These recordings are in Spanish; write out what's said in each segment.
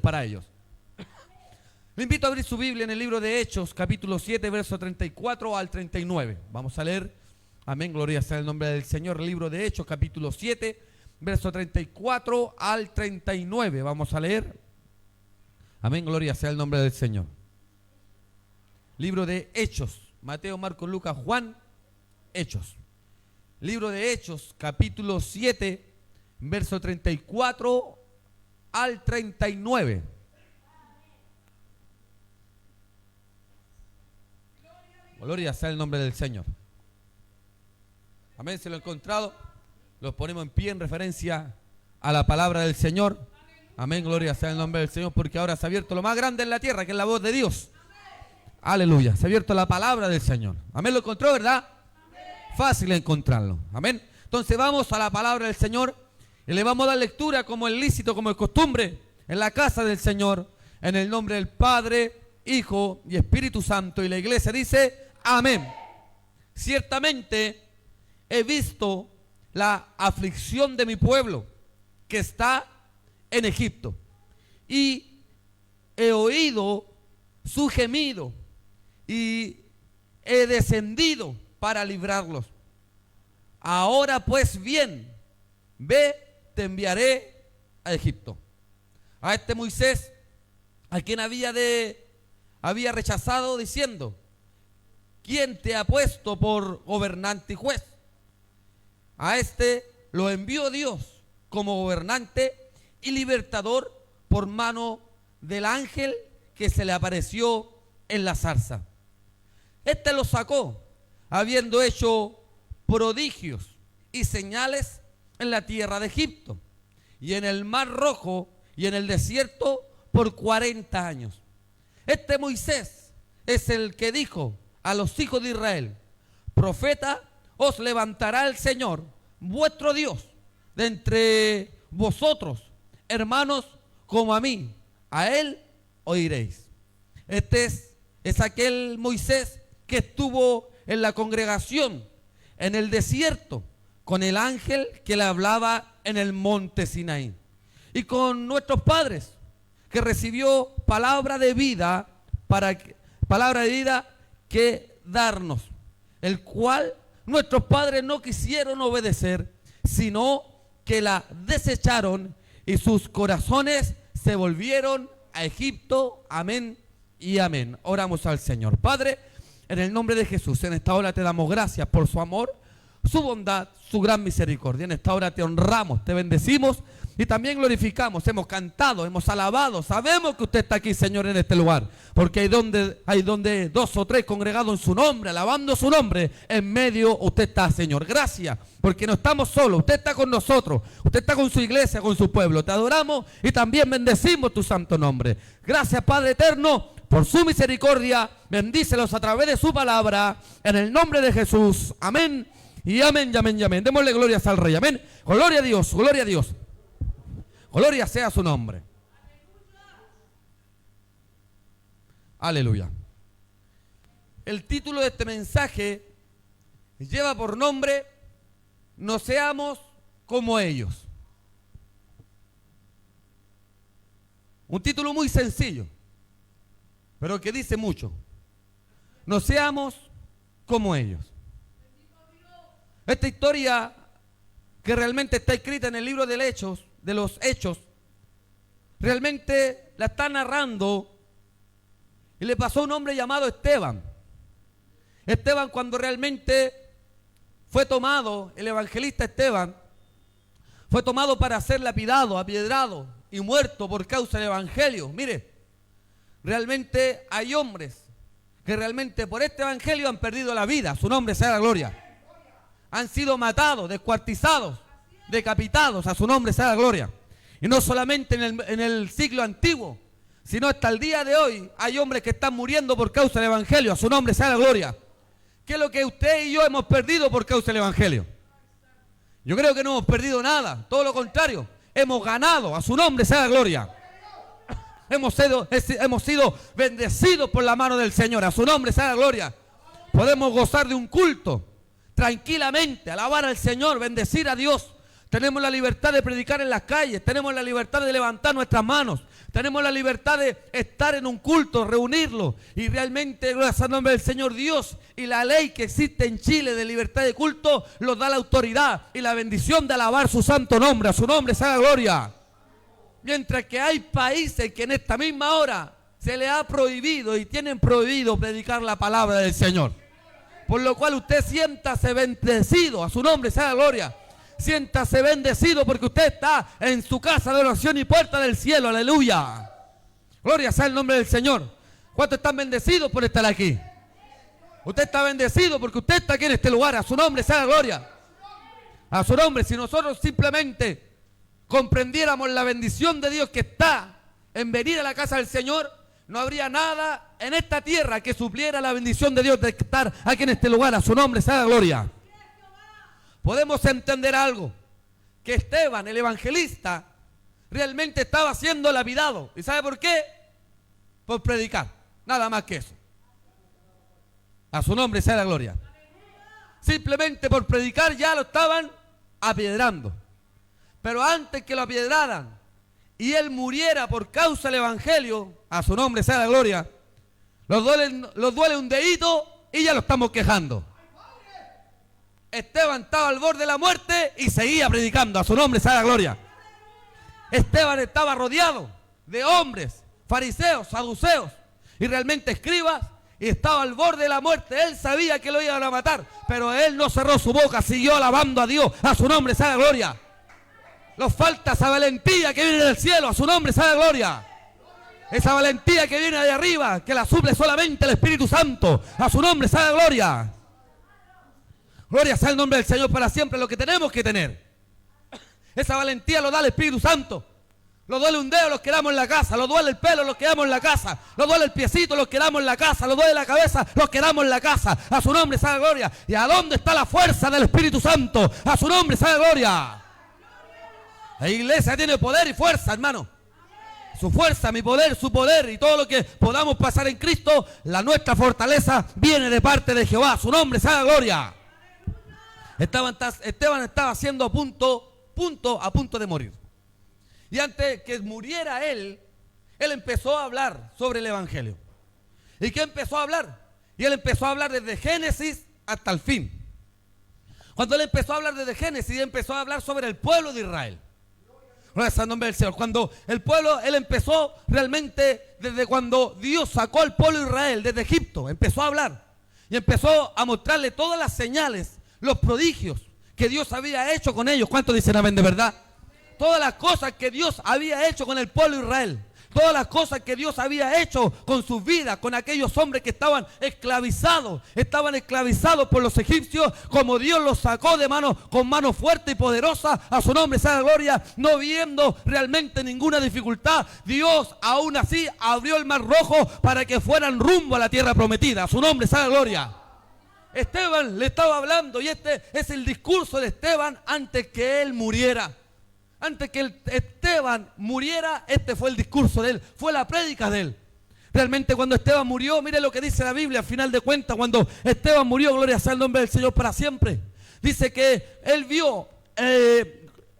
para ellos. Le invito a abrir su Biblia en el libro de Hechos, capítulo 7, verso 34 al 39. Vamos a leer, amén, gloria sea el nombre del Señor, el libro de Hechos, capítulo 7, verso 34 al 39. Vamos a leer, amén, gloria sea el nombre del Señor. Libro de Hechos, Mateo, Marcos, Lucas, Juan, Hechos. Libro de Hechos, capítulo 7, verso 34 al 39. Gloria sea el nombre del Señor. Amén, si lo he encontrado, los ponemos en pie en referencia a la palabra del Señor. Amén, gloria sea el nombre del Señor, porque ahora se ha abierto lo más grande en la tierra, que es la voz de Dios. Aleluya, se ha abierto la palabra del Señor. Amén, lo encontró, ¿verdad? Fácil encontrarlo. Amén. Entonces vamos a la palabra del Señor y le vamos a dar lectura como es lícito, como es costumbre, en la casa del Señor, en el nombre del Padre, Hijo y Espíritu Santo. Y la iglesia dice: amén. Ciertamente he visto la aflicción de mi pueblo que está en Egipto, y he oído su gemido, y he descendido para librarlos. Ahora pues bien, ve, te enviaré a Egipto. A este Moisés, a quien había rechazado, diciendo: ¿quién te ha puesto por gobernante y juez? A este lo envió Dios como gobernante y libertador por mano del ángel que se le apareció en la zarza. Este lo sacó, habiendo hecho prodigios y señales en la tierra de Egipto, y en el mar Rojo, y en el desierto por 40 años. Este Moisés es el que dijo a los hijos de Israel: profeta os levantará el Señor, vuestro Dios, de entre vosotros, hermanos, como a mí, a él oiréis. Este es aquel Moisés que estuvo en la congregación, en el desierto, con el ángel que le hablaba en el monte Sinaí, y con nuestros padres, que recibió palabra de vida que darnos, el cual nuestros padres no quisieron obedecer, sino que la desecharon, y sus corazones se volvieron a Egipto. Amén y amén. Oramos al Señor. Padre, en el nombre de Jesús, en esta hora te damos gracias por su amor, su bondad, su gran misericordia. En esta hora te honramos, te bendecimos y también glorificamos. Hemos cantado, hemos alabado. Sabemos que usted está aquí, Señor, en este lugar, porque hay donde dos o tres congregados en su nombre, alabando su nombre, en medio usted está, Señor. Gracias, porque no estamos solos, usted está con nosotros, usted está con su iglesia, con su pueblo. Te adoramos y también bendecimos tu santo nombre. Gracias, Padre eterno, por su misericordia. Bendícelos a través de su palabra, en el nombre de Jesús. Amén y amén y amén y amén. Démosle glorias al Rey. Amén. Gloria a Dios, gloria a Dios. Gloria sea su nombre. Aleluya. El título de este mensaje lleva por nombre: no seamos como ellos. Un título muy sencillo, pero que dice mucho. No seamos como ellos. Esta historia, que realmente está escrita en el libro de los Hechos, realmente la está narrando, y le pasó a un hombre llamado Esteban. Esteban, cuando realmente fue tomado, el evangelista Esteban, fue tomado para ser lapidado, apiedrado y muerto por causa del evangelio. Mire, realmente hay hombres que realmente por este evangelio han perdido la vida. Su nombre sea la gloria. Han sido matados, descuartizados, decapitados. A su nombre sea la gloria. Y no solamente en el siglo antiguo, sino hasta el día de hoy hay hombres que están muriendo por causa del evangelio. A su nombre sea la gloria. ¿Qué es lo que usted y yo hemos perdido por causa del evangelio? Yo creo que no hemos perdido nada, todo lo contrario, hemos ganado. A su nombre sea la gloria. Hemos sido bendecidos por la mano del Señor. A su nombre sea la gloria. Podemos gozar de un culto tranquilamente, alabar al Señor, bendecir a Dios. Tenemos la libertad de predicar en las calles, tenemos la libertad de levantar nuestras manos, Tenemos la libertad de estar en un culto, reunirlo. Y realmente, gracias al nombre del Señor Dios y la ley que existe en Chile de libertad de culto, nos da la autoridad y la bendición de alabar su santo nombre. A su nombre sea la gloria. Mientras que hay países que en esta misma hora se les ha prohibido y tienen prohibido predicar la palabra del Señor. Por lo cual usted siéntase bendecido. A su nombre sea la gloria. Siéntase bendecido porque usted está en su casa de oración y puerta del cielo. Aleluya. Gloria sea el nombre del Señor. ¿Cuántos están bendecidos por estar aquí? Usted está bendecido porque usted está aquí en este lugar. A su nombre sea la gloria. A su nombre. Si nosotros simplemente comprendiéramos la bendición de Dios que está en venir a la casa del Señor, no habría nada en esta tierra que supliera la bendición de Dios de estar aquí en este lugar. A su nombre sea la gloria. Podemos entender algo, que Esteban, el evangelista, realmente estaba siendo lapidado. ¿Y sabe por qué? Por predicar, nada más que eso. A su nombre sea la gloria. Simplemente por predicar ya lo estaban apiedrando. Pero antes que lo apiedraran y él muriera por causa del evangelio, a su nombre sea la gloria, los duele un dedito y ya lo estamos quejando. Esteban estaba al borde de la muerte y seguía predicando. A su nombre sea la gloria. Esteban estaba rodeado de hombres, fariseos, saduceos y realmente escribas, y estaba al borde de la muerte. Él sabía que lo iban a matar, pero él no cerró su boca, siguió alabando a Dios. A su nombre sea la gloria. Nos falta esa valentía que viene del cielo. A su nombre sea la gloria. Esa valentía que viene de arriba, que la suple solamente el Espíritu Santo. A su nombre sea la gloria. Gloria sea el nombre del Señor para siempre. Lo que tenemos que tener, esa valentía lo da el Espíritu Santo. Lo duele un dedo, los quedamos en la casa. Lo duele el pelo, los quedamos en la casa. Lo duele el piecito, los quedamos en la casa. Lo duele la cabeza, los quedamos en la casa. A su nombre sea la gloria. ¿Y a dónde está la fuerza del Espíritu Santo? A su nombre sea la gloria. La iglesia tiene poder y fuerza, hermano. Su fuerza, mi poder, su poder y todo lo que podamos pasar en Cristo, nuestra fortaleza viene de parte de Jehová. A su nombre sea la gloria. Esteban estaba siendo a punto de morir. Y antes que muriera él empezó a hablar sobre el evangelio. ¿Y qué empezó a hablar? Y él empezó a hablar desde Génesis hasta el fin. Cuando él empezó a hablar desde Génesis, empezó a hablar sobre el pueblo de Israel. Gracias al nombre del Señor. Cuando el pueblo, él empezó realmente desde cuando Dios sacó al pueblo de Israel desde Egipto, empezó a hablar. Y empezó a mostrarle todas las señales, los prodigios que Dios había hecho con ellos. ¿Cuántos dicen amén de verdad? Todas las cosas que Dios había hecho con el pueblo de Israel. Todas las cosas que Dios había hecho con sus vidas, con aquellos hombres que estaban esclavizados por los egipcios, como Dios los sacó con mano fuerte y poderosa. A su nombre sea la gloria. No viendo realmente ninguna dificultad, Dios aún así abrió el mar rojo para que fueran rumbo a la tierra prometida. A su nombre sea la gloria. Esteban le estaba hablando, y este es el discurso de Esteban antes que él muriera. Antes que Esteban muriera, este fue el discurso de él, fue la prédica de él. Realmente cuando Esteban murió, mire lo que dice la Biblia, al final de cuentas, cuando Esteban murió, gloria sea el nombre del Señor para siempre. Dice que él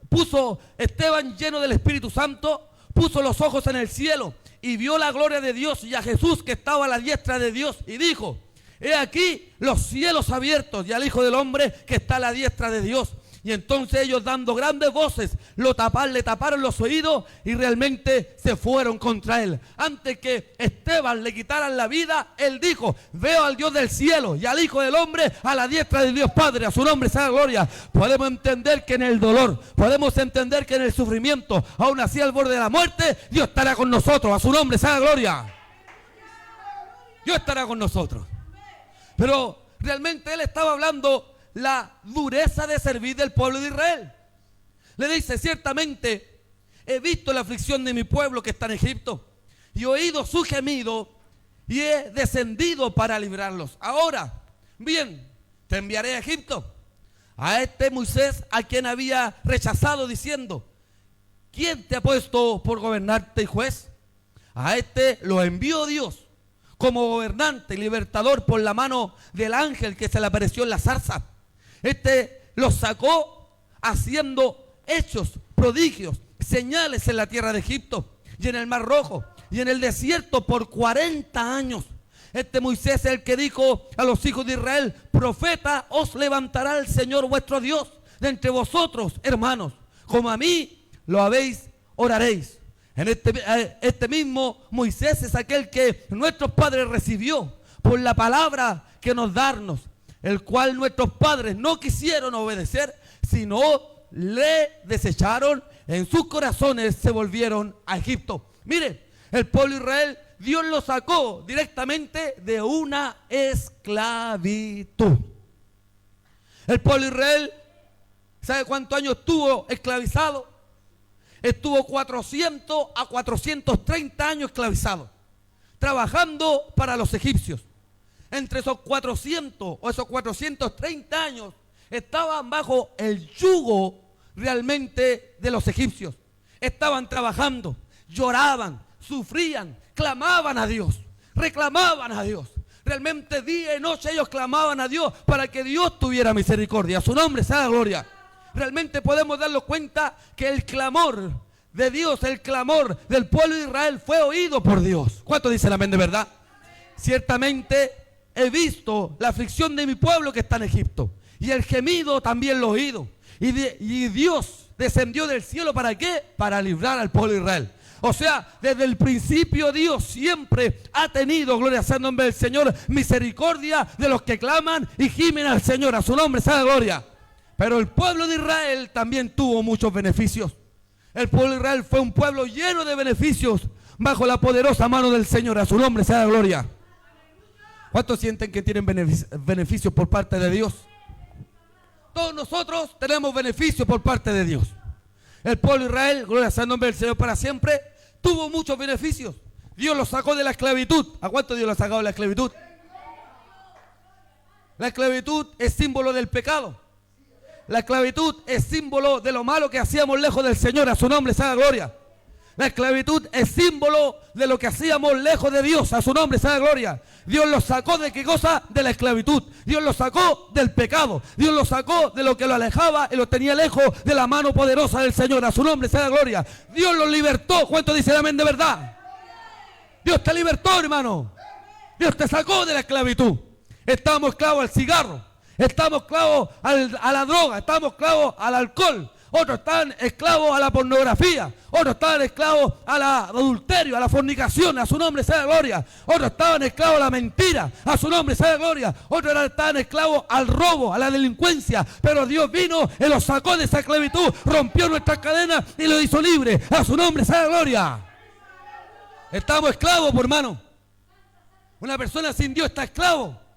puso Esteban lleno del Espíritu Santo, puso los ojos en el cielo y vio la gloria de Dios y a Jesús que estaba a la diestra de Dios y dijo: he aquí los cielos abiertos y al Hijo del Hombre que está a la diestra de Dios. Y entonces ellos, dando grandes voces, le taparon los oídos y realmente se fueron contra él. Antes que Esteban le quitaran la vida, él dijo: veo al Dios del cielo y al Hijo del Hombre a la diestra de Dios Padre. A su nombre sea la gloria. Podemos entender que en el dolor, podemos entender que en el sufrimiento, aún así al borde de la muerte, Dios estará con nosotros. A su nombre sea la gloria. Dios estará con nosotros. Pero realmente él estaba hablando la dureza de servir del pueblo de Israel. Le dice: ciertamente he visto la aflicción de mi pueblo que está en Egipto y he oído su gemido y he descendido para librarlos. Ahora bien, te enviaré a Egipto, a este Moisés a quien había rechazado, diciendo: ¿quién te ha puesto por gobernante y juez? A este lo envió Dios como gobernante y libertador por la mano del ángel que se le apareció en la zarza. Este los sacó haciendo hechos, prodigios, señales en la tierra de Egipto. y en el Mar Rojo y en el desierto por 40 años. Este Moisés es el que dijo a los hijos de Israel: profeta os levantará el Señor vuestro Dios de entre vosotros, hermanos, como a mí lo habéis, oraréis. Este mismo Moisés es aquel que nuestros padres recibió por la palabra que nos darnos, el cual nuestros padres no quisieron obedecer, sino le desecharon, en sus corazones se volvieron a Egipto. Mire, el pueblo de Israel, Dios lo sacó directamente de una esclavitud. El pueblo de Israel, ¿sabe cuántos años estuvo esclavizado? Estuvo 400 a 430 años esclavizado, trabajando para los egipcios. Entre esos 400 o esos 430 años estaban bajo el yugo realmente de los egipcios. Estaban trabajando, lloraban, sufrían, clamaban a Dios, reclamaban a Dios. Realmente día y noche ellos clamaban a Dios para que Dios tuviera misericordia. A su nombre sea la gloria. Realmente podemos darnos cuenta que el clamor de Dios, el clamor del pueblo de Israel fue oído por Dios. ¿Cuánto dicen amén de verdad? Ciertamente he visto la aflicción de mi pueblo que está en Egipto, y el gemido también lo he oído. Y Dios descendió del cielo, ¿para qué? Para librar al pueblo de Israel. O sea, desde el principio Dios siempre ha tenido, gloria sea el nombre del Señor, misericordia de los que claman y gimen al Señor. A su nombre sea la gloria. Pero el pueblo de Israel también tuvo muchos beneficios. El pueblo de Israel fue un pueblo lleno de beneficios bajo la poderosa mano del Señor. A su nombre sea la gloria. ¿Cuántos sienten que tienen beneficios por parte de Dios? Todos nosotros tenemos beneficios por parte de Dios. El pueblo de Israel, gloria sea el nombre del Señor para siempre, tuvo muchos beneficios. Dios los sacó de la esclavitud. ¿A cuánto Dios los ha sacado de la esclavitud? La esclavitud es símbolo del pecado. La esclavitud es símbolo de lo malo que hacíamos lejos del Señor. A su nombre sea la gloria. La esclavitud es símbolo de lo que hacíamos lejos de Dios. A su nombre sea la gloria. Dios los sacó de qué cosa? De la esclavitud. Dios los sacó del pecado. Dios los sacó de lo que lo alejaba y lo tenía lejos de la mano poderosa del Señor. A su nombre sea la gloria. Dios los libertó. ¿Cuánto dice el amén de verdad? Dios te libertó, hermano. Dios te sacó de la esclavitud. Estábamos esclavos al cigarro. Estamos esclavos a la droga, estamos esclavos al alcohol, otros están esclavos a la pornografía, otros estaban esclavos al adulterio, a la fornicación. A su nombre sea la gloria. Otros estaban esclavos a la mentira. A su nombre sea la gloria. Otros estaban esclavos al robo, a la delincuencia. Pero Dios vino y los sacó de esa esclavitud, rompió nuestras cadenas y los hizo libre. A su nombre sea la gloria. Estamos esclavos, por hermano. Una persona sin Dios está esclavo.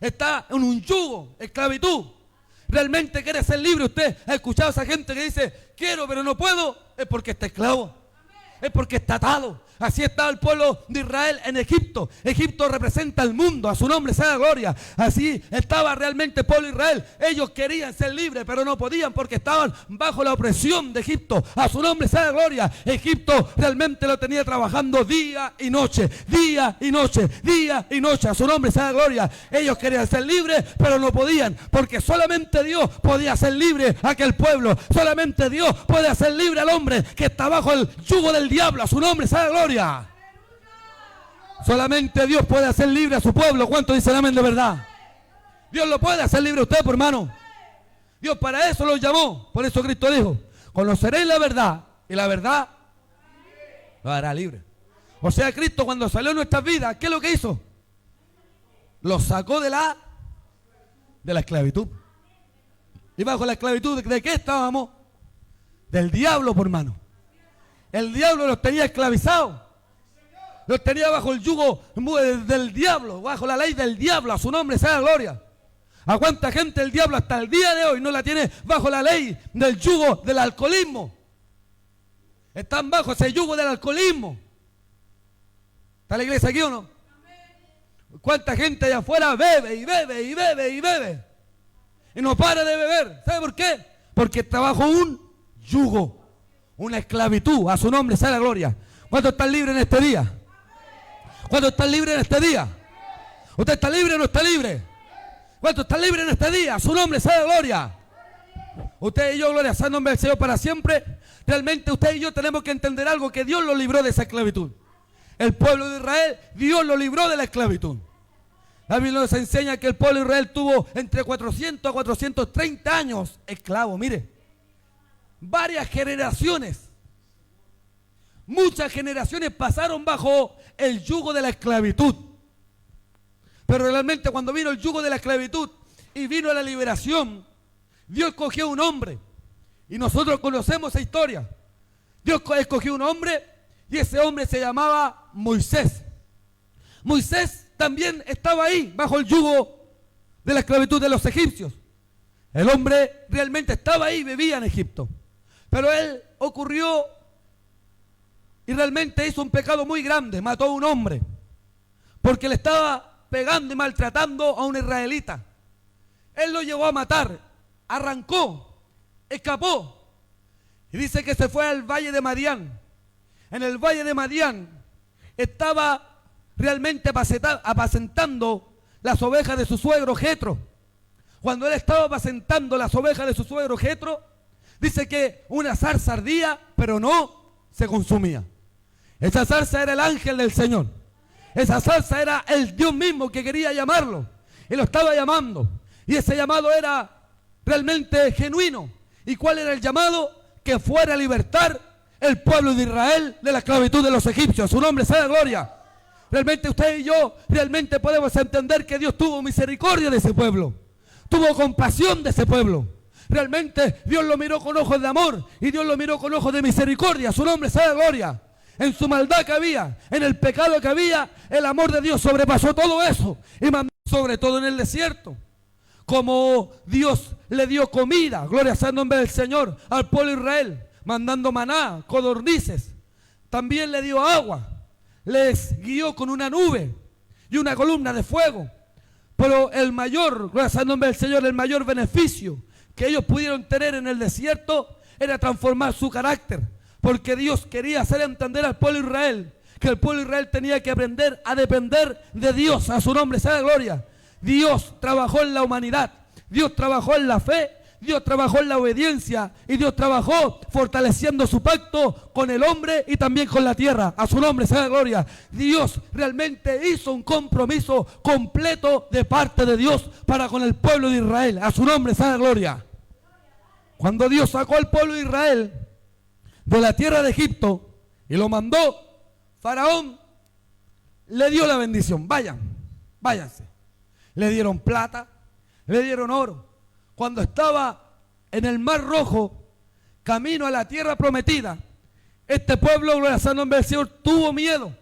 Está en un yugo, esclavitud. ¿Realmente quiere ser libre? Usted ha escuchado a esa gente que dice, quiero pero no puedo. Es porque está esclavo. Es porque está atado. Así estaba el pueblo de Israel en Egipto. Egipto representa el mundo. A su nombre sea la gloria. Así estaba realmente el pueblo de Israel. Ellos querían ser libres, pero no podían porque estaban bajo la opresión de Egipto. A su nombre sea la gloria. Egipto realmente lo tenía trabajando día y noche. Día y noche. Día y noche. A su nombre sea la gloria. Ellos querían ser libres, pero no podían. Porque solamente Dios podía hacer libre a aquel pueblo. Solamente Dios puede hacer libre al hombre que está bajo el yugo del diablo. A su nombre sea la gloria. Solamente Dios puede hacer libre a su pueblo. ¿Cuánto dicen amén de verdad? Dios lo puede hacer libre a usted, por hermano. Dios para eso lo llamó. Por eso Cristo dijo, conoceréis la verdad y la verdad lo hará libre. O sea, Cristo cuando salió en nuestras vidas, ¿qué es lo que hizo? Lo sacó de la esclavitud. Y bajo la esclavitud, ¿de qué estábamos? Del diablo, por hermano. El diablo los tenía esclavizados. Los tenía bajo el yugo del diablo, bajo la ley del diablo. A su nombre sea la gloria. ¿A cuánta gente el diablo hasta el día de hoy no la tiene bajo la ley del yugo del alcoholismo? Están bajo ese yugo del alcoholismo. ¿Está la iglesia aquí o no? ¿Cuánta gente allá afuera bebe y bebe y bebe y bebe? Y no para de beber. ¿Sabe por qué? Porque está bajo un yugo. Una esclavitud. A su nombre sea la gloria. ¿Cuántos están libres en este día? ¿Cuántos están libres en este día? ¿Usted está libre o no está libre? ¿Cuántos están libres en este día? A su nombre sea la gloria. Usted y yo, gloria sea el nombre del Señor para siempre, realmente usted y yo tenemos que entender algo, que Dios lo libró de esa esclavitud. El pueblo de Israel, Dios lo libró de la esclavitud. La Biblia nos enseña que el pueblo de Israel tuvo entre 400 a 430 años esclavo. Mire, varias generaciones. Muchas generaciones pasaron bajo el yugo de la esclavitud. Pero realmente cuando vino el yugo de la esclavitud y vino la liberación, Dios escogió un hombre. Y nosotros conocemos esa historia. Dios escogió un hombre y ese hombre se llamaba Moisés. Moisés también estaba ahí bajo el yugo de la esclavitud de los egipcios. El hombre realmente estaba ahí, vivía en Egipto. Pero él ocurrió y realmente hizo un pecado muy grande, mató a un hombre, porque le estaba pegando y maltratando a un israelita. Él lo llevó a matar, arrancó, escapó, y dice que se fue al valle de Madián. En el valle de Madián estaba realmente apacentando las ovejas de su suegro Jetro. Cuando él estaba apacentando las ovejas de su suegro Jetro, dice que una zarza ardía, pero no se consumía. Esa zarza era el ángel del Señor. Esa zarza era el Dios mismo que quería llamarlo. Y lo estaba llamando. Y ese llamado era realmente genuino. ¿Y cuál era el llamado? Que fuera a libertar el pueblo de Israel de la esclavitud de los egipcios. Su nombre sea la gloria. Realmente usted y yo realmente podemos entender que Dios tuvo misericordia de ese pueblo. Tuvo compasión de ese pueblo. Realmente Dios lo miró con ojos de amor y Dios lo miró con ojos de misericordia. Su nombre sea la gloria. En su maldad que había, en el pecado que había, el amor de Dios sobrepasó todo eso y mandó sobre todo en el desierto. Como Dios le dio comida, gloria sea el nombre del Señor, al pueblo de Israel, mandando maná, codornices. También le dio agua, les guió con una nube y una columna de fuego. Pero el mayor, gloria sea el nombre del Señor, el mayor beneficio que ellos pudieron tener en el desierto era transformar su carácter. Porque Dios quería hacer entender al pueblo de Israel que el pueblo de Israel tenía que aprender a depender de Dios. A su nombre sea la gloria. Dios trabajó en la humanidad, Dios trabajó en la fe, Dios trabajó en la obediencia y Dios trabajó fortaleciendo su pacto con el hombre y también con la tierra. A su nombre sea la gloria. Dios realmente hizo un compromiso completo de parte de Dios para con el pueblo de Israel. A su nombre sea la gloria. Cuando Dios sacó al pueblo de Israel de la tierra de Egipto y lo mandó, Faraón le dio la bendición. Váyanse. Le dieron plata, le dieron oro. Cuando estaba en el Mar Rojo, camino a la tierra prometida, este pueblo, gloria al nombre del Señor, tuvo miedo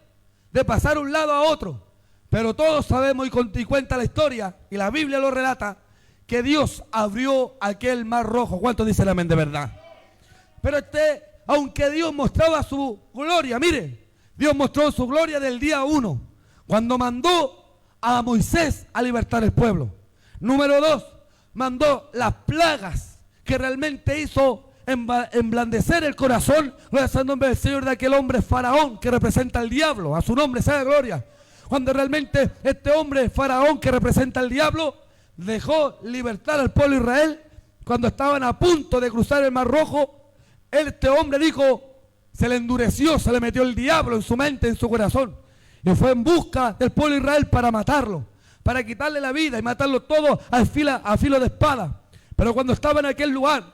de pasar de un lado a otro. Pero todos sabemos y cuenta la historia, y la Biblia lo relata, que Dios abrió aquel Mar Rojo. ¿Cuánto dice el amén de verdad? Pero aunque Dios mostraba su gloria, mire, Dios mostró su gloria del día 1, cuando mandó a Moisés a libertar el pueblo. Número 2, mandó las plagas que realmente hizo emblandecer el corazón, gloria al nombre del Señor, de aquel hombre Faraón que representa al diablo. A su nombre sea la gloria. Cuando realmente este hombre Faraón que representa al diablo dejó libertar al pueblo de Israel, cuando estaban a punto de cruzar el Mar Rojo, este hombre dijo, se le endureció, se le metió el diablo en su mente, en su corazón, y fue en busca del pueblo de Israel para matarlo, para quitarle la vida y matarlo todo a filo de espada. Pero cuando estaba en aquel lugar,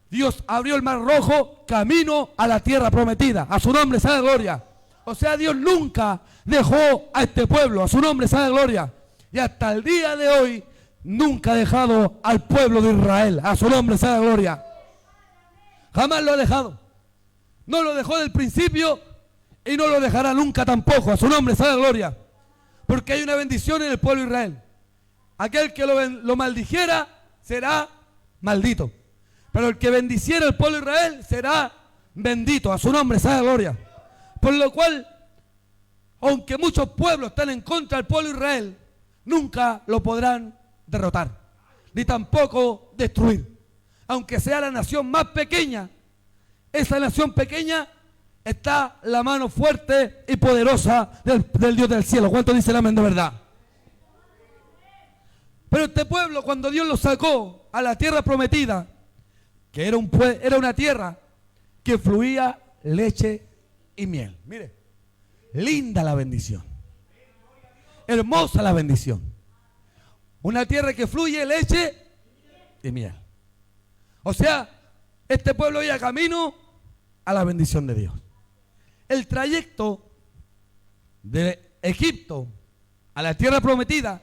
Dios abrió el Mar Rojo, camino a la tierra prometida. A su nombre sea la gloria. O sea, Dios nunca dejó a este pueblo. A su nombre sea la gloria. Y hasta el día de hoy nunca ha dejado al pueblo de Israel. A su nombre sea la gloria. Jamás lo ha dejado. No lo dejó del principio y no lo dejará nunca tampoco. A su nombre sea la gloria. Porque hay una bendición en el pueblo de Israel. Aquel que lo maldijera será maldito. Pero el que bendiciera al pueblo de Israel será bendito. A su nombre sea la gloria. Por lo cual, aunque muchos pueblos están en contra del pueblo de Israel, nunca lo podrán derrotar, ni tampoco destruir. Aunque sea la nación más pequeña, esa nación pequeña está la mano fuerte y poderosa del Dios del cielo. ¿Cuánto dice el amén de verdad? Pero este pueblo, cuando Dios lo sacó a la tierra prometida, que era una tierra que fluía leche y miel. Mire, linda la bendición. Hermosa la bendición. Una tierra que fluye leche y miel. O sea, este pueblo iba camino a la bendición de Dios. El trayecto de Egipto a la tierra prometida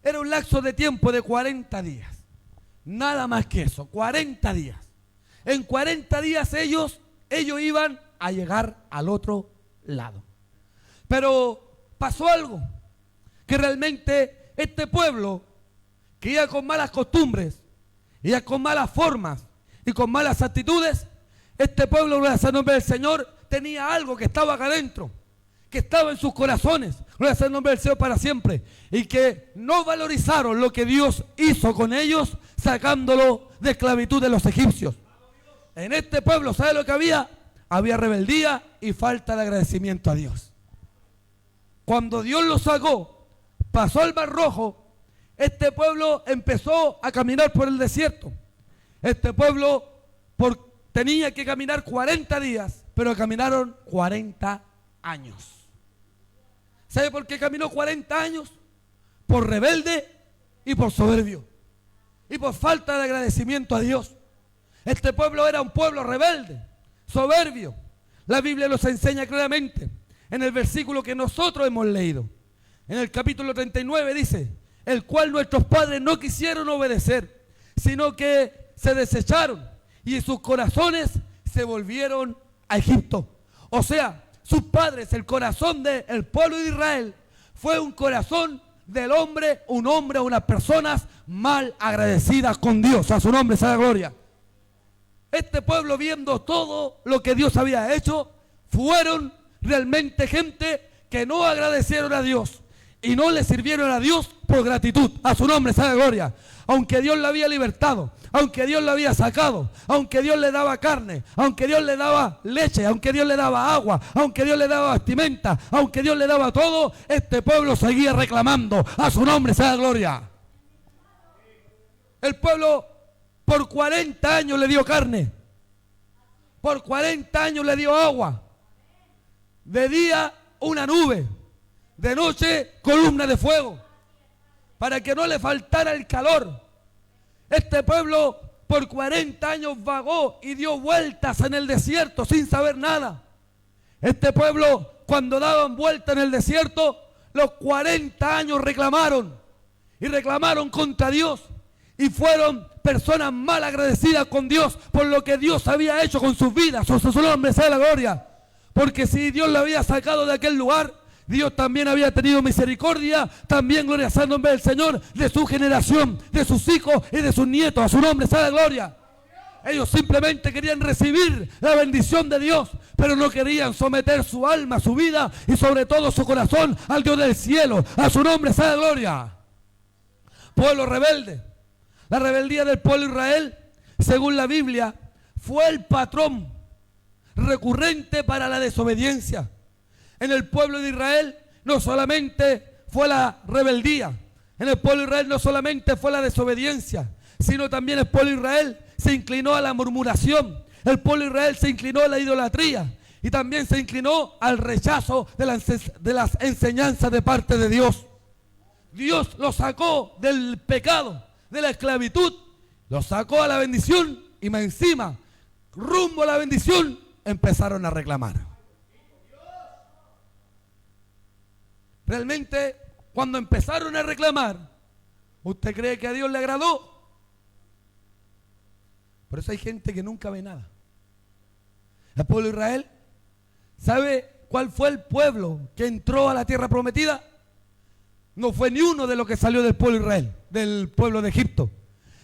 era un lapso de tiempo de 40 días. Nada más que eso, 40 días. En 40 días ellos iban a llegar al otro lado. Pero pasó algo, que realmente este pueblo, que iba con malas costumbres, iba con malas formas y con malas actitudes, este pueblo, gracias al nombre del Señor, tenía algo que estaba acá adentro, que estaba en sus corazones, gracias al nombre del Señor para siempre, y que no valorizaron lo que Dios hizo con ellos, sacándolo de esclavitud de los egipcios. En este pueblo, ¿sabe lo que había? Había rebeldía y falta de agradecimiento a Dios. Cuando Dios los sacó, pasó el Mar Rojo, este pueblo empezó a caminar por el desierto. Este pueblo tenía que caminar 40 días, pero caminaron 40 años. ¿Sabe por qué caminó 40 años? Por rebelde y por soberbio. Y por falta de agradecimiento a Dios. Este pueblo era un pueblo rebelde, soberbio. La Biblia nos enseña claramente en el versículo que nosotros hemos leído. En el capítulo 39 dice, el cual nuestros padres no quisieron obedecer, sino que se desecharon y sus corazones se volvieron a Egipto. O sea, sus padres, el corazón del pueblo de Israel, fue un corazón del hombre, unas personas mal agradecidas con Dios. A su nombre sea la gloria. Este pueblo, viendo todo lo que Dios había hecho, fueron realmente gente que no agradecieron a Dios y no le sirvieron a Dios por gratitud. A su nombre sea la gloria. Aunque Dios le había libertado, aunque Dios le había sacado, aunque Dios le daba carne, aunque Dios le daba leche, aunque Dios le daba agua, aunque Dios le daba vestimenta, aunque Dios le daba todo, este pueblo seguía reclamando. A su nombre sea la gloria. El pueblo por 40 años le dio carne, por 40 años le dio agua, de día una nube, de noche columna de fuego, para que no le faltara el calor. Este pueblo por 40 años vagó y dio vueltas en el desierto sin saber nada. Este pueblo, cuando daban vuelta en el desierto, los 40 años reclamaron y reclamaron contra Dios y fueron personas mal agradecidas con Dios por lo que Dios había hecho con sus vidas. A su nombre sea la gloria. Porque si Dios lo había sacado de aquel lugar, Dios también había tenido misericordia, también gloria al nombre del Señor, de su generación, de sus hijos y de sus nietos. A su nombre sea la gloria. Ellos simplemente querían recibir la bendición de Dios, pero no querían someter su alma, su vida y sobre todo su corazón al Dios del cielo. A su nombre sea la gloria. Pueblo rebelde. La rebeldía del pueblo de Israel, según la Biblia, fue el patrón recurrente para la desobediencia. En el pueblo de Israel no solamente fue la rebeldía, en el pueblo de Israel no solamente fue la desobediencia, sino también el pueblo de Israel se inclinó a la murmuración, el pueblo de Israel se inclinó a la idolatría y también se inclinó al rechazo de las enseñanzas de parte de Dios. Dios los sacó del pecado, de la esclavitud, los sacó a la bendición y más encima, rumbo a la bendición, empezaron a reclamar. Realmente, cuando empezaron a reclamar, ¿usted cree que a Dios le agradó? Por eso hay gente que nunca ve nada. El pueblo de Israel, ¿sabe cuál fue el pueblo que entró a la tierra prometida? No fue ni uno de los que salió del pueblo de Israel, del pueblo de Egipto,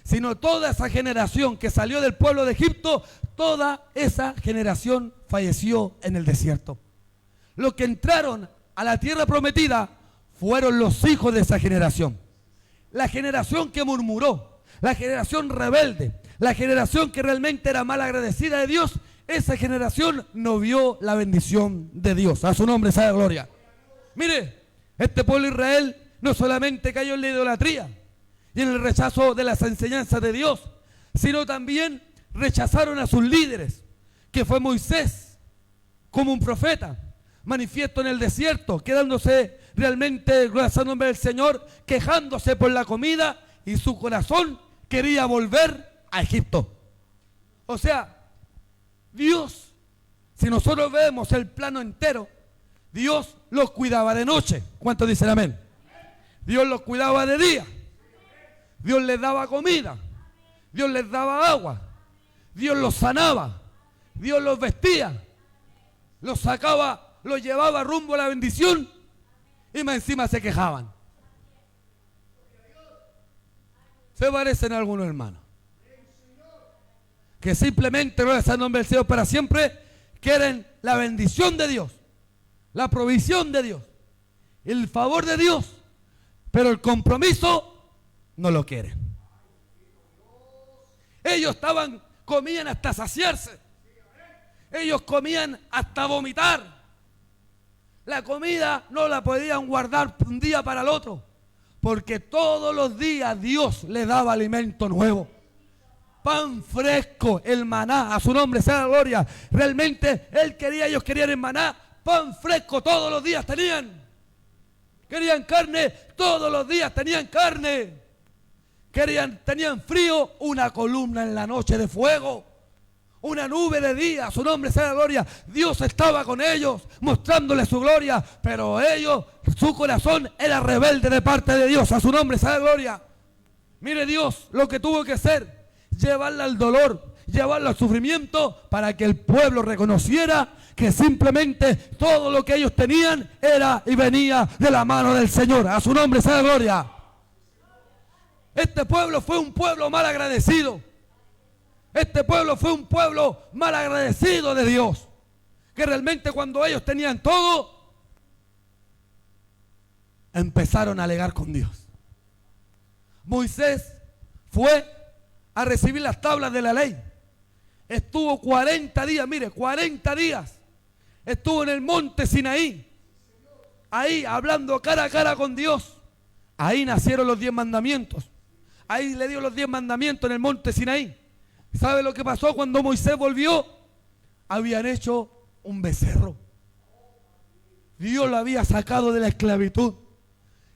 sino toda esa generación que salió del pueblo de Egipto, toda esa generación falleció en el desierto. Los que entraron a la tierra prometida fueron los hijos de esa generación. La generación que murmuró, la generación rebelde, la generación que realmente era mal agradecida de Dios, esa generación no vio la bendición de Dios. A su nombre sea la gloria. Mire, este pueblo de Israel no solamente cayó en la idolatría y en el rechazo de las enseñanzas de Dios, sino también rechazaron a sus líderes, que fue Moisés como un profeta, manifiesto en el desierto, quedándose realmente, gloria al nombre del Señor, quejándose por la comida, y su corazón quería volver a Egipto. O sea, Dios, si nosotros vemos el plano entero, Dios los cuidaba de noche. ¿Cuántos dicen amén? Dios los cuidaba de día. Dios les daba comida. Dios les daba agua. Dios los sanaba. Dios los vestía. Los sacaba, los llevaba rumbo a la bendición, y más encima se quejaban. Se parecen a algunos hermanos que simplemente, gloria al nombre del Señor para siempre, quieren la bendición de Dios, la provisión de Dios, el favor de Dios, pero el compromiso no lo quieren. Ellos comían hasta saciarse. Ellos comían hasta vomitar. La comida no la podían guardar un día para el otro, porque todos los días Dios les daba alimento nuevo. Pan fresco, el maná, a su nombre sea la gloria. Realmente ellos querían el maná, pan fresco, todos los días tenían. Querían carne, todos los días tenían carne. Tenían frío, una columna en la noche de fuego. Una nube de día, a su nombre sea la gloria. Dios estaba con ellos, mostrándoles su gloria, pero ellos, su corazón era rebelde de parte de Dios, a su nombre sea la gloria. Mire Dios lo que tuvo que hacer, llevarla al dolor, llevarla al sufrimiento, para que el pueblo reconociera que simplemente todo lo que ellos tenían era y venía de la mano del Señor, a su nombre sea la gloria. Este pueblo fue un pueblo mal agradecido. Este pueblo fue un pueblo mal agradecido de Dios, que realmente cuando ellos tenían todo, empezaron a alegar con Dios. Moisés fue a recibir las tablas de la ley. Estuvo 40 días, mire, 40 días. Estuvo en el monte Sinaí, ahí hablando cara a cara con Dios. Ahí nacieron los 10 mandamientos. Ahí le dio los 10 mandamientos en el monte Sinaí. ¿Sabe lo que pasó cuando Moisés volvió? Habían hecho un becerro. Dios lo había sacado de la esclavitud.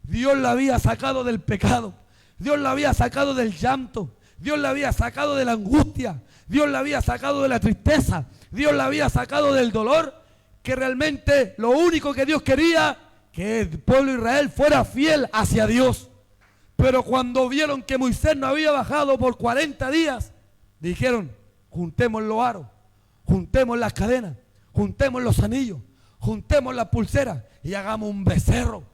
Dios lo había sacado del pecado. Dios lo había sacado del llanto. Dios lo había sacado de la angustia. Dios lo había sacado de la tristeza. Dios lo había sacado del dolor. Que realmente lo único que Dios quería, que el pueblo de Israel fuera fiel hacia Dios. Pero cuando vieron que Moisés no había bajado por 40 días, dijeron, juntemos los aros, juntemos las cadenas, juntemos los anillos, juntemos las pulseras y hagamos un becerro.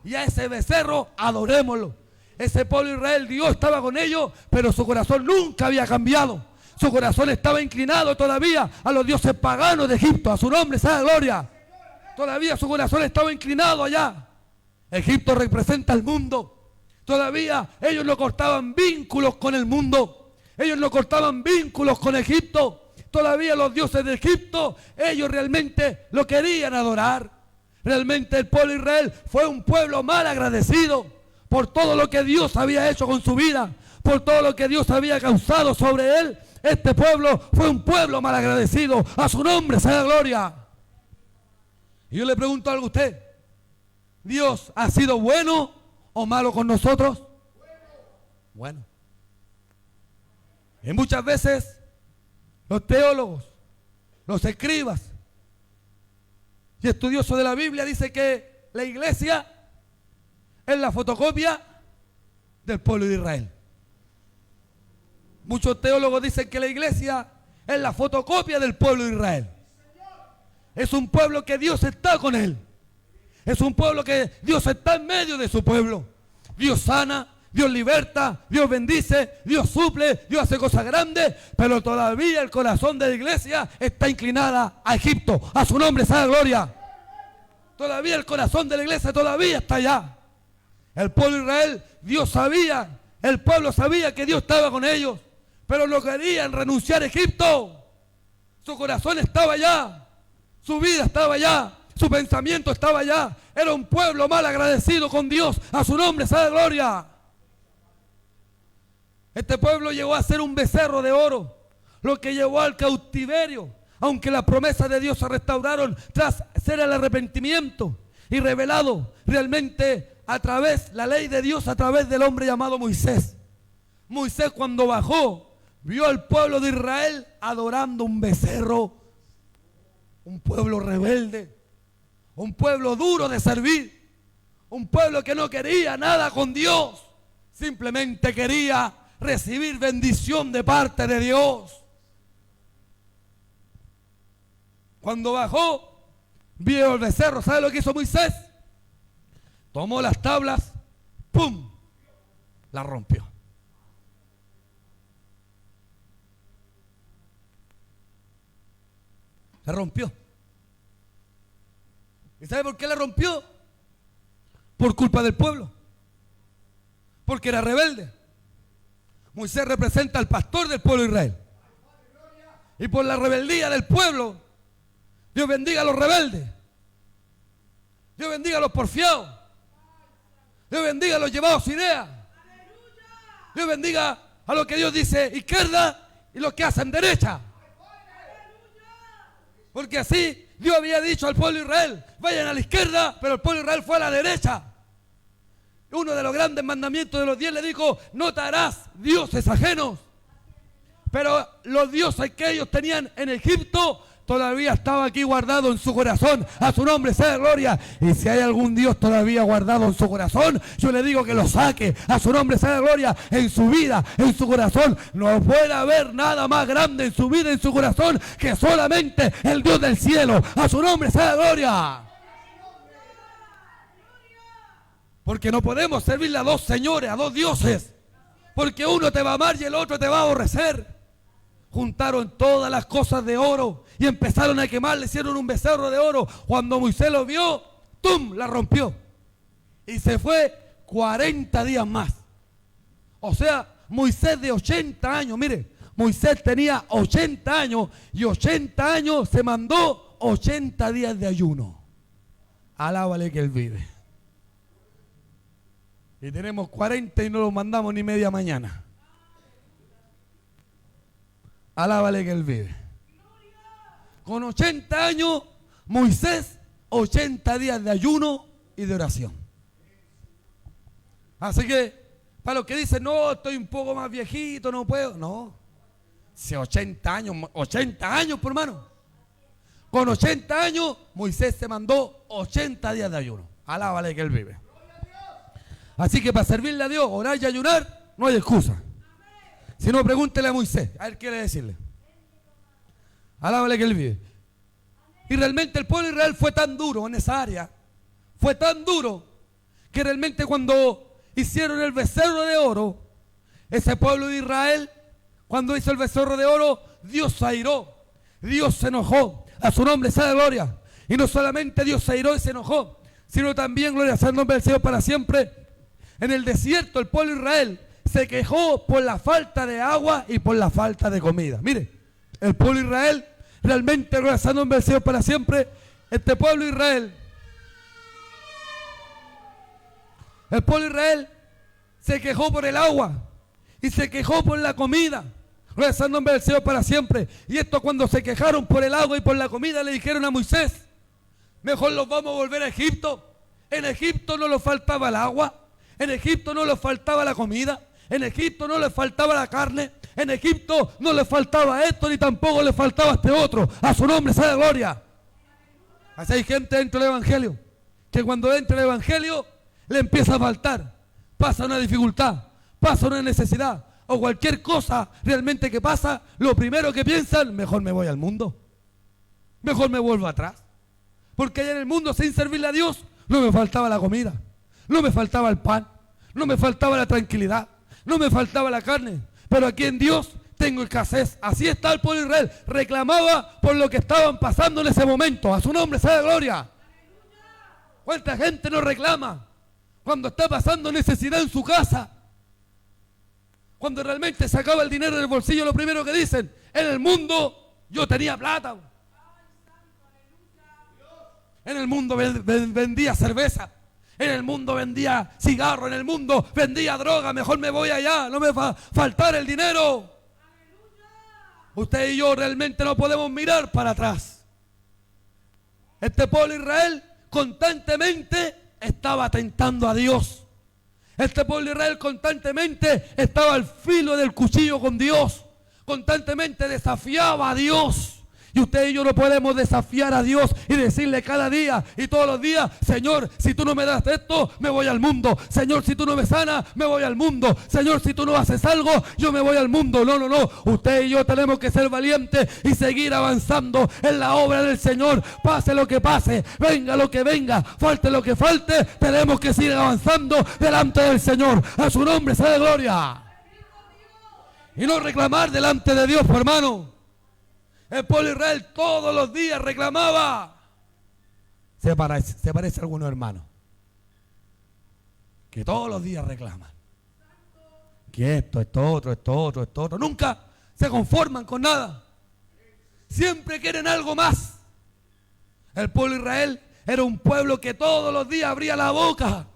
Y a ese becerro adorémoslo. Ese pueblo de Israel, Dios estaba con ellos, pero su corazón nunca había cambiado. Su corazón estaba inclinado todavía a los dioses paganos de Egipto. A su nombre sea la gloria. Todavía su corazón estaba inclinado allá. Egipto representa al mundo. Todavía ellos no cortaban vínculos con el mundo. Ellos no cortaban vínculos con Egipto. Todavía los dioses de Egipto, ellos realmente lo querían adorar. Realmente el pueblo de Israel fue un pueblo mal agradecido por todo lo que Dios había hecho con su vida, por todo lo que Dios había causado sobre él. Este pueblo fue un pueblo mal agradecido. A su nombre sea la gloria. Y yo le pregunto algo a usted. ¿Dios ha sido bueno o malo con nosotros? Bueno. Y muchas veces los teólogos, los escribas y estudiosos de la Biblia dicen que la iglesia es la fotocopia del pueblo de Israel. Muchos teólogos dicen que la iglesia es la fotocopia del pueblo de Israel. Es un pueblo que Dios está con él. Es un pueblo que Dios está en medio de su pueblo. Dios sana, Dios liberta, Dios bendice, Dios suple, Dios hace cosas grandes, pero todavía el corazón de la iglesia está inclinada a Egipto. A su nombre sea la gloria. Todavía el corazón de la iglesia todavía está allá. El pueblo de Israel, Dios sabía, el pueblo sabía que Dios estaba con ellos, pero no querían renunciar a Egipto. Su corazón estaba allá, su vida estaba allá, su pensamiento estaba allá. Era un pueblo mal agradecido con Dios. A su nombre sea la gloria. Este pueblo llegó a ser un becerro de oro, lo que llevó al cautiverio aunque las promesas de Dios se restauraron tras ser el arrepentimiento y revelado realmente a través, la ley de Dios a través del hombre llamado Moisés. Moisés cuando bajó, vio al pueblo de Israel adorando un becerro, un pueblo rebelde, un pueblo duro de servir, un pueblo que no quería nada con Dios, simplemente quería recibir bendición de parte de Dios. Cuando bajó, vio el becerro. ¿Sabe lo que hizo Moisés? Tomó las tablas, ¡pum!, las rompió. La rompió. ¿Y sabe por qué la rompió? Por culpa del pueblo. Porque era rebelde. Moisés representa al pastor del pueblo de Israel. Y por la rebeldía del pueblo, Dios bendiga a los rebeldes. Dios bendiga a los porfiados. Dios bendiga a los llevados sin idea. Dios bendiga a los que Dios dice izquierda y los que hacen derecha. Porque así Dios había dicho al pueblo de Israel, vayan a la izquierda, pero el pueblo de Israel fue a la derecha. Uno de los grandes mandamientos de los 10 le dijo, no te harás dioses ajenos. Pero los dioses que ellos tenían en Egipto todavía estaba aquí guardado en su corazón. A su nombre sea gloria. Y si hay algún Dios todavía guardado en su corazón, yo le digo que lo saque. A su nombre sea gloria. En su vida, en su corazón, no puede haber nada más grande en su vida, en su corazón, que solamente el Dios del cielo. A su nombre sea gloria. Porque no podemos servirle a dos señores, a dos dioses, porque uno te va a amar y el otro te va a aborrecer. Juntaron todas las cosas de oro y empezaron a quemar, le hicieron un becerro de oro. Cuando Moisés lo vio, ¡tum!, la rompió. Y se fue 40 días más. O sea, Moisés de 80 años, mire, Moisés tenía 80 años y 80 años se mandó 80 días de ayuno. Alábale que Él vive. Y tenemos 40 y no lo mandamos ni media mañana. Alábale que Él vive. Con 80 años, Moisés, 80 días de ayuno y de oración. Así que, para los que dicen, no, estoy un poco más viejito, no puedo. No, si 80 años, por hermano. Con 80 años, Moisés se mandó 80 días de ayuno. Alábale que Él vive. Así que para servirle a Dios, orar y ayunar, no hay excusa. Si no, pregúntele a Moisés, a él quiere decirle. Alábale que Él vive. Y realmente el pueblo de Israel fue tan duro en esa área, fue tan duro, que realmente cuando hicieron el becerro de oro, ese pueblo de Israel, cuando hizo el becerro de oro, Dios se airó, Dios se enojó. A su nombre sea gloria. Y no solamente Dios se airó y se enojó, sino también, gloria sea el nombre del Señor para siempre. En el desierto el pueblo de Israel se quejó por la falta de agua y por la falta de comida. Mire, el pueblo de Israel realmente, gloria sea el nombre del Señor para siempre. Este pueblo de Israel, el pueblo de Israel se quejó por el agua y se quejó por la comida. Gloria sea el nombre del Señor para siempre. Y esto, cuando se quejaron por el agua y por la comida, le dijeron a Moisés, mejor los vamos a volver a Egipto. En Egipto no les faltaba el agua, en Egipto no les faltaba la comida, en Egipto no les faltaba la carne, en Egipto no les faltaba esto, ni tampoco les faltaba este otro. A su nombre sea gloria. Así hay gente dentro del Evangelio que cuando entra el Evangelio le empieza a faltar, pasa una dificultad, pasa una necesidad o cualquier cosa realmente que pasa, lo primero que piensan, mejor me voy al mundo, mejor me vuelvo atrás, porque allá en el mundo, sin servirle a Dios, no me faltaba la comida, no me faltaba el pan, no me faltaba la tranquilidad, no me faltaba la carne, pero aquí en Dios tengo escasez. Así está el pueblo de Israel, reclamaba por lo que estaban pasando en ese momento. A su nombre sea gloria. ¿Cuánta gente no reclama cuando está pasando necesidad en su casa? Cuando realmente se acaba el dinero del bolsillo, lo primero que dicen, en el mundo yo tenía plata, en el mundo vendía cerveza, en el mundo vendía cigarro, en el mundo vendía droga, mejor me voy allá, no me va a faltar el dinero. Usted y yo realmente no podemos mirar para atrás. Este pueblo de Israel constantemente estaba tentando a Dios. Este pueblo de Israel constantemente estaba al filo del cuchillo con Dios. Constantemente desafiaba a Dios. Y usted y yo no podemos desafiar a Dios y decirle cada día y todos los días: Señor, si tú no me das esto, me voy al mundo. Señor, si tú no me sanas, me voy al mundo. Señor, si tú no haces algo, yo me voy al mundo. No, no, no. Usted y yo tenemos que ser valientes y seguir avanzando en la obra del Señor. Pase lo que pase, venga lo que venga, falte lo que falte, tenemos que seguir avanzando delante del Señor. A su nombre sea de gloria. Y no reclamar delante de Dios, hermano. El pueblo de Israel todos los días reclamaba. Se parece a algunos hermanos que todos los días reclaman que esto otro. Nunca se conforman con nada. Siempre quieren algo más. El pueblo de Israel era un pueblo que todos los días abría la boca.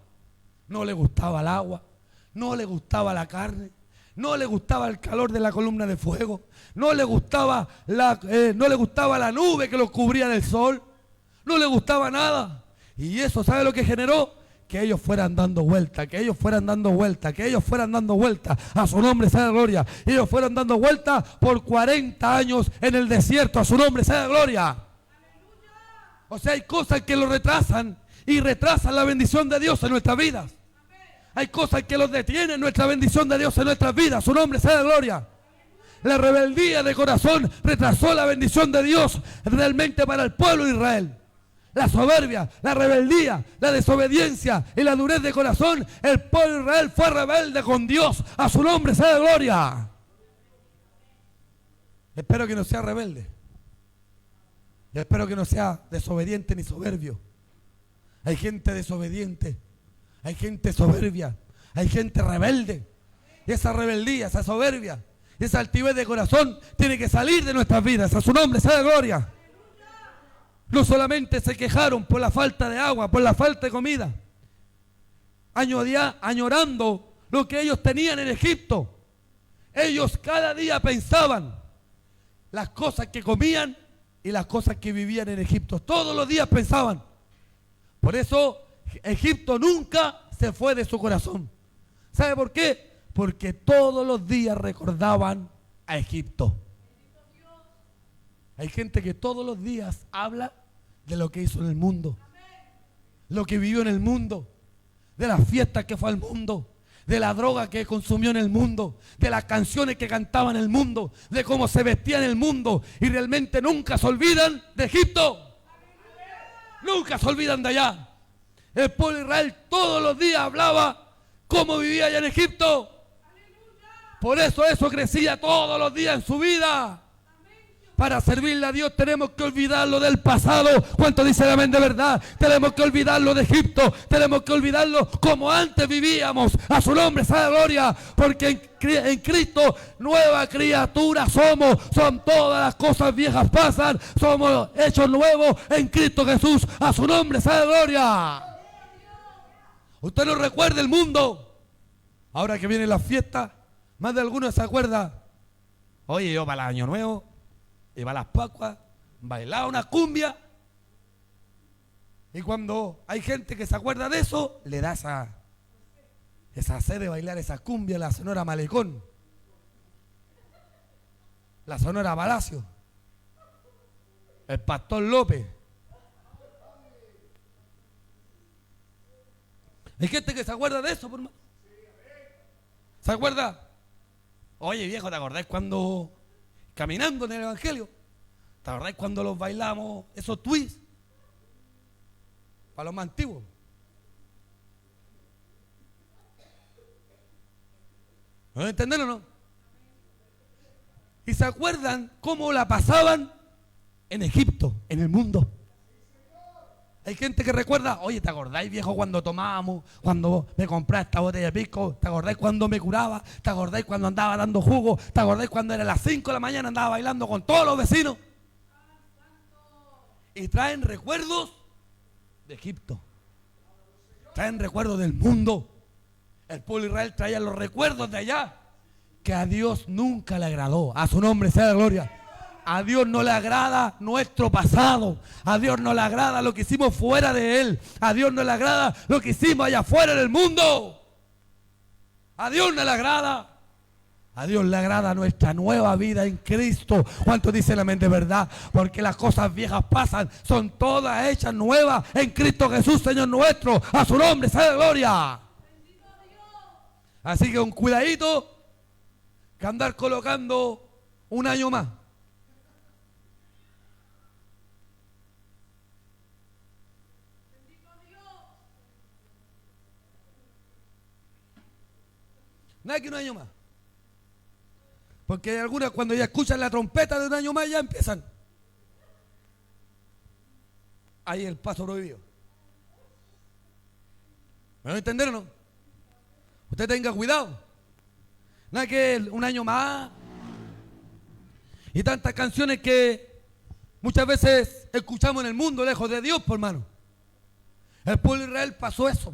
No le gustaba el agua, no le gustaba la carne, no le gustaba el calor de la columna de fuego, no le gustaba la nube que los cubría del sol, no le gustaba nada. Y eso, ¿sabe lo que generó? Que ellos fueran dando vuelta, que ellos fueran dando vuelta, que ellos fueran dando vuelta. A su nombre sea de gloria. Ellos fueron dando vuelta por 40 años en el desierto. A su nombre sea de gloria. O sea, hay cosas que lo retrasan y retrasan la bendición de Dios en nuestras vidas. Hay cosas que los detienen nuestra bendición de Dios en nuestras vidas. Su nombre sea de gloria. La rebeldía de corazón retrasó la bendición de Dios realmente para el pueblo de Israel. La soberbia, la rebeldía, la desobediencia y la durez de corazón. El pueblo de Israel fue rebelde con Dios. A su nombre sea de gloria. Espero que no sea rebelde. Espero que no sea desobediente ni soberbio. Hay gente desobediente. Hay gente soberbia, hay gente rebelde. Y esa rebeldía, esa soberbia, esa altivez de corazón tiene que salir de nuestras vidas. A su nombre sea de gloria. No solamente se quejaron por la falta de agua, por la falta de comida, añorando lo que ellos tenían en Egipto. Ellos cada día pensaban las cosas que comían y las cosas que vivían en Egipto. Todos los días pensaban. Por eso Egipto nunca se fue de su corazón. ¿Sabe por qué? Porque todos los días recordaban a Egipto. Hay gente que todos los días habla de lo que hizo en el mundo, lo que vivió en el mundo, de las fiestas que fue al mundo, de la droga que consumió en el mundo, de las canciones que cantaba en el mundo, de cómo se vestía en el mundo, y realmente nunca se olvidan de Egipto. Nunca se olvidan de allá. El pueblo de Israel todos los días hablaba cómo vivía allá en Egipto. Por eso crecía todos los días en su vida. Para servirle a Dios tenemos que olvidarlo del pasado. ¿Cuánto dice el amén de verdad? Tenemos que olvidarlo de Egipto. Tenemos que olvidarlo como antes vivíamos. A su nombre sea gloria. Porque en Cristo nueva criatura somos. Son todas las cosas viejas pasan. Somos hechos nuevos en Cristo Jesús. A su nombre sea gloria. Usted no recuerda el mundo. Ahora que viene la fiesta, más de algunos se acuerda. Oye, yo para el año nuevo y para las Pascuas bailaba una cumbia. Y cuando hay gente que se acuerda de eso, le da esa sed de bailar esa cumbia, la Sonora Malecón, la Sonora Palacio, el Pastor López. Hay gente que se acuerda de eso, por más. ¿Se acuerda? Oye, viejo, ¿te acordás cuando caminando en el Evangelio? ¿Te acordás cuando los bailamos esos twists? Para los más antiguos. ¿No entender o no? ¿Y se acuerdan cómo la pasaban en Egipto, en el mundo? Hay gente que recuerda, oye, ¿te acordáis, viejo, cuando tomábamos, cuando me compré esta botella de pisco? ¿Te acordáis cuando me curaba? ¿Te acordáis cuando andaba dando jugo? ¿Te acordáis cuando era las 5 de la mañana andaba bailando con todos los vecinos? Y traen recuerdos de Egipto. Traen recuerdos del mundo. El pueblo de Israel traía los recuerdos de allá. que a Dios nunca le agradó. A su nombre sea la gloria. A Dios no le agrada nuestro pasado. A Dios no le agrada lo que hicimos fuera de Él. A Dios no le agrada lo que hicimos allá afuera en el mundo. A Dios no le agrada. A Dios le agrada nuestra nueva vida en Cristo. ¿Cuántos dicen amén de verdad? Porque las cosas viejas pasan, son todas hechas nuevas en Cristo Jesús, Señor nuestro. A su nombre sea la gloria. Así que un cuidadito que andar colocando un año más. Nada que un año más. Porque hay algunas cuando ya escuchan la trompeta de un año más ya empiezan. Ahí el paso prohibido. ¿Me van a entender o no? Usted tenga cuidado. Nada que un año más. Y tantas canciones que muchas veces escuchamos en el mundo lejos de Dios, por hermano. El pueblo de Israel pasó eso.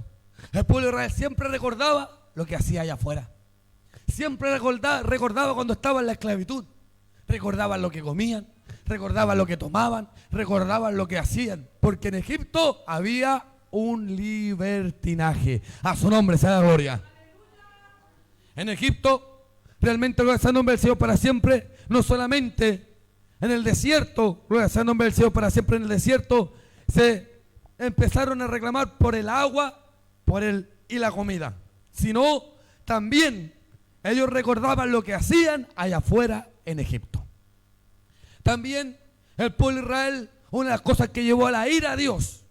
El pueblo de Israel siempre recordaba lo que hacía allá afuera. Siempre recordaba cuando estaba en la esclavitud. Recordaban lo que comían, recordaban lo que tomaban, recordaban lo que hacían. Porque en Egipto había un libertinaje. A su nombre sea la gloria. En Egipto, realmente gloria sea el nombre del Señor para siempre. No solamente en el desierto, gloria sea el nombre del Señor para siempre en el desierto, se empezaron a reclamar por el agua, y la comida. Sino también ellos recordaban lo que hacían allá afuera en Egipto. También el pueblo de Israel, una de las cosas que llevó a la ira a Dios,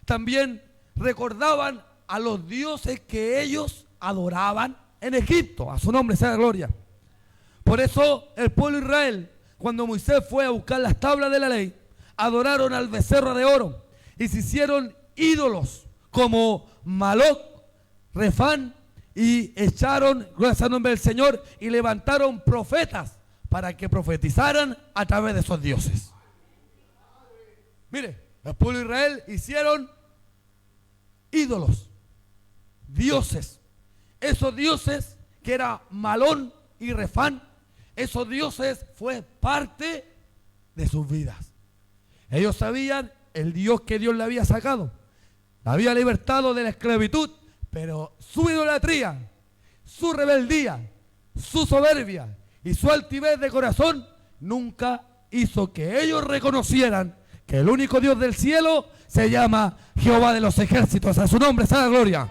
también recordaban a los dioses que ellos adoraban en Egipto. A su nombre sea la gloria. Por eso el pueblo de Israel, cuando Moisés fue a buscar las tablas de la ley, adoraron al becerro de oro y se hicieron ídolos como Maloc, Refán, y echaron, gloria al nombre del Señor, y levantaron profetas para que profetizaran a través de esos dioses. Mire, el pueblo de Israel hicieron ídolos, dioses. Esos dioses que era Malón y Refán, esos dioses fue parte de sus vidas. Ellos sabían el Dios que Dios le había sacado, le había libertado de la esclavitud, pero su idolatría, su rebeldía, su soberbia y su altivez de corazón nunca hizo que ellos reconocieran que el único Dios del cielo se llama Jehová de los ejércitos. A su nombre sea la gloria.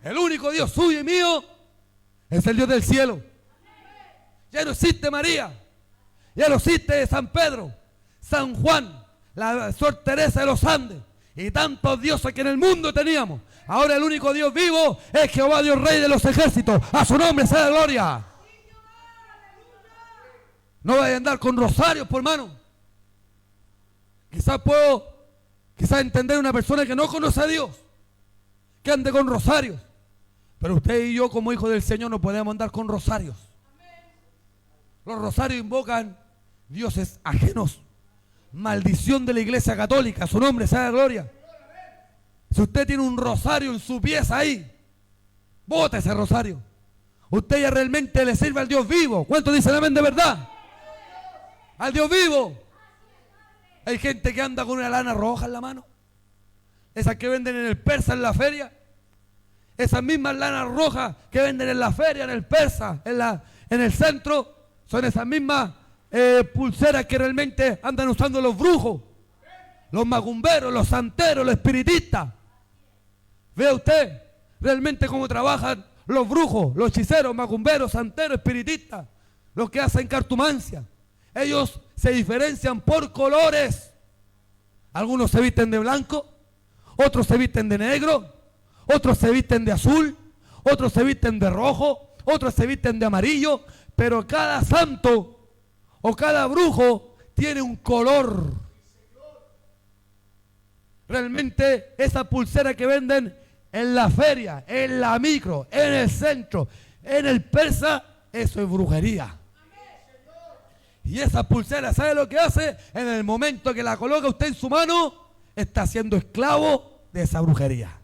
El único Dios suyo y mío es el Dios del cielo. Ya no existe María, ya no existe San Pedro, San Juan, la Sor Teresa de los Andes y tantos dioses que en el mundo teníamos. Ahora el único Dios vivo es Jehová Dios Rey de los ejércitos. A su nombre sea la gloria. No vaya a andar con rosarios, por hermano. Quizás entender una persona que no conoce a Dios, que ande con rosarios. Pero usted y yo como hijos del Señor no podemos andar con rosarios. Los rosarios invocan dioses ajenos. Maldición de la iglesia católica. Su nombre sea la gloria. Si usted tiene un rosario en su pieza ahí, bote ese rosario. Usted ya realmente le sirve al Dios vivo. ¿Cuántos dicen amén de verdad? Al Dios vivo. Hay gente que anda con una lana roja en la mano. Esas que venden en el Persa en la feria. Esas mismas lanas rojas que venden en la feria, en el Persa, en el centro, son esas mismas pulseras que realmente andan usando los brujos, los macumberos, los santeros, los espiritistas. Vea usted realmente cómo trabajan los brujos, los hechiceros, macumberos, santeros, espiritistas, los que hacen cartomancia. Ellos se diferencian por colores. Algunos se visten de blanco, otros se visten de negro, otros se visten de azul, otros se visten de rojo, otros se visten de amarillo, pero cada santo o cada brujo tiene un color. Realmente esa pulsera que venden en la feria, en la micro, en el centro, en el Persa, eso es brujería. Y esa pulsera, ¿sabe lo que hace? En el momento que la coloca usted en su mano, está siendo esclavo de esa brujería.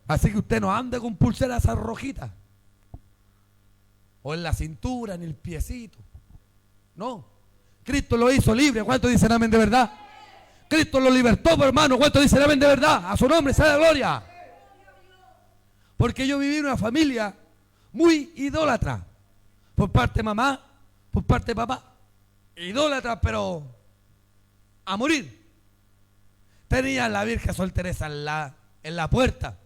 Así que usted no ande con pulseras esas rojitas. O en la cintura, en el piecito. No. Cristo lo hizo libre. ¿Cuántos dicen amén de verdad? Cristo lo libertó, hermano. ¿Cuántos dicen amén de verdad? A su nombre sea la gloria. Porque yo viví en una familia muy idólatra. Por parte de mamá, por parte de papá. Idólatra, pero a morir. Tenían la Virgen Sol Teresa en la puerta.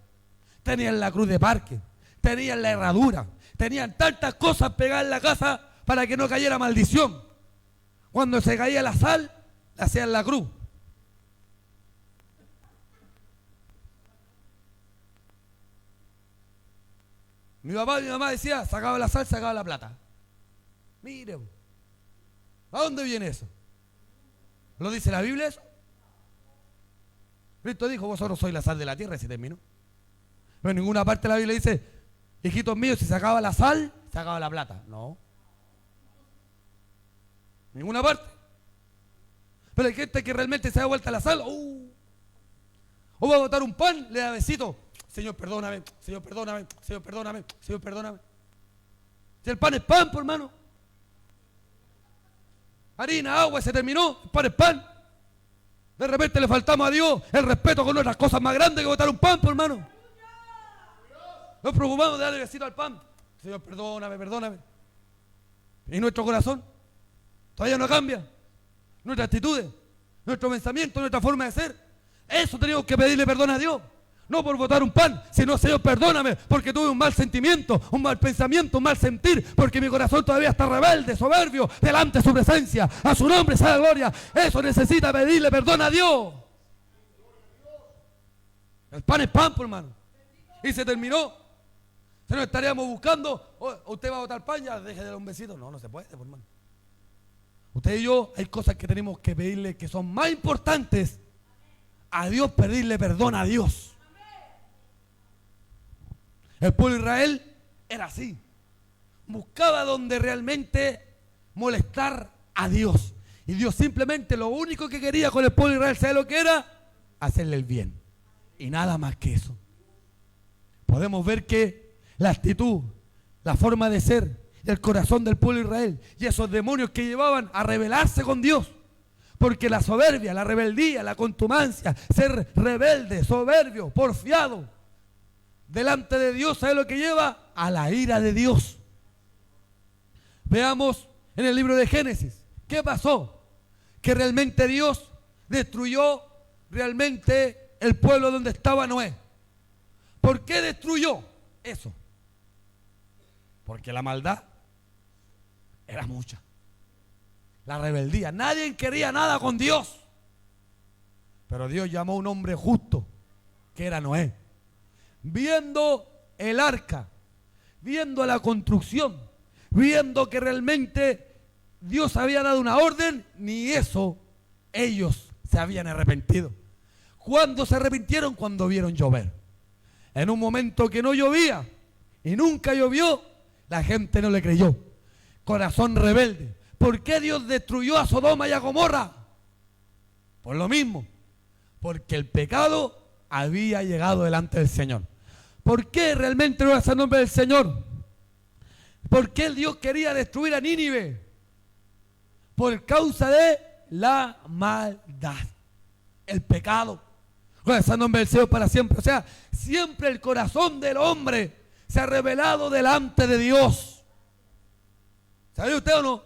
Tenían la cruz de parque. Tenían la herradura. Tenían tantas cosas pegadas en la casa para que no cayera maldición. Cuando se caía la sal, le hacían la cruz. Mi papá y mi mamá decían, sacaba la sal, sacaba la plata. Mire, ¿a dónde viene eso? ¿Lo dice la Biblia eso? Cristo dijo, vosotros sois la sal de la tierra y se terminó. Pero en ninguna parte de la Biblia dice, hijitos míos, si sacaba la sal, sacaba la plata. No. Ninguna parte. Pero hay gente que realmente se da vuelta la sal. O va a botar un pan, le da besito. Señor, perdóname, Señor, perdóname, Señor, perdóname, Señor, perdóname. Si el pan es pan, por hermano. Harina, agua, se terminó, el pan es pan. De repente le faltamos a Dios el respeto con otras cosas más grandes que botar un pan, por hermano. Nos preocupamos de darle besito al pan. Señor, perdóname, perdóname. ¿Y nuestro corazón? Todavía no cambia. Nuestras actitudes, nuestro pensamiento, nuestra forma de ser. Eso tenemos que pedirle perdón a Dios. No por botar un pan, sino, Señor, perdóname, porque tuve un mal sentimiento, un mal pensamiento, un mal sentir, porque mi corazón todavía está rebelde, soberbio, delante de su presencia. A su nombre sea la gloria. Eso necesita pedirle perdón a Dios. El pan es pan, por hermano. Y se terminó. Si no estaríamos buscando, usted va a botar pan, ya deje de dar un besito. No, no se puede, por hermano. Usted y yo, hay cosas que tenemos que pedirle que son más importantes a Dios, pedirle perdón a Dios. El pueblo de Israel era así. Buscaba donde realmente molestar a Dios. Y Dios simplemente lo único que quería con el pueblo de Israel, ¿sabe lo que era? Hacerle el bien. Y nada más que eso. Podemos ver que la actitud, la forma de ser, el corazón del pueblo de Israel y esos demonios que llevaban a rebelarse con Dios. Porque la soberbia, la rebeldía, la contumacia, ser rebelde, soberbio, porfiado, delante de Dios, ¿sabe lo que lleva? A la ira de Dios. Veamos en el libro de Génesis, ¿qué pasó? Que realmente Dios destruyó realmente el pueblo donde estaba Noé. ¿Por qué destruyó eso? Porque la maldad era mucha. La rebeldía. Nadie quería nada con Dios. Pero Dios llamó a un hombre justo, que era Noé. Viendo el arca, viendo la construcción, viendo que realmente Dios había dado una orden, ni eso ellos se habían arrepentido. ¿Cuándo se arrepintieron? Cuando vieron llover. En un momento que no llovía y nunca llovió, la gente no le creyó. Corazón rebelde. ¿Por qué Dios destruyó a Sodoma y a Gomorra? Por lo mismo. Porque el pecado había llegado delante del Señor. ¿Por qué realmente no es el nombre del Señor? ¿Por qué Dios quería destruir a Nínive? Por causa de la maldad. El pecado. No es el nombre del Señor para siempre. O sea, siempre el corazón del hombre se ha revelado delante de Dios. ¿Sabe usted o no?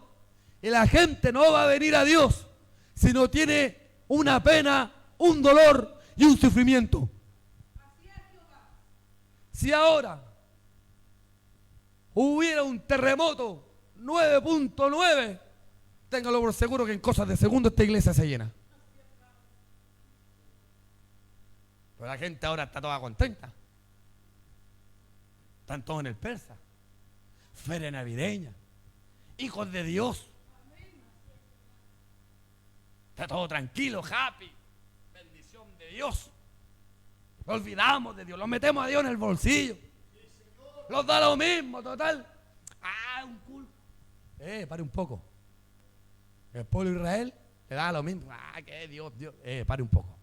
Y la gente no va a venir a Dios si no tiene una pena, un dolor y un sufrimiento. Si ahora hubiera un terremoto 9.9, téngalo por seguro que en cosas de segundo esta iglesia se llena. Pero la gente ahora está toda contenta. Están todos en el persa. Feria navideña. Hijos de Dios. Está todo tranquilo, happy. Bendición de Dios. Lo olvidamos de Dios, lo metemos a Dios en el bolsillo. Nos da lo mismo, total. Un culo. Pare un poco. El pueblo de Israel le da lo mismo. Que Dios. Pare un poco.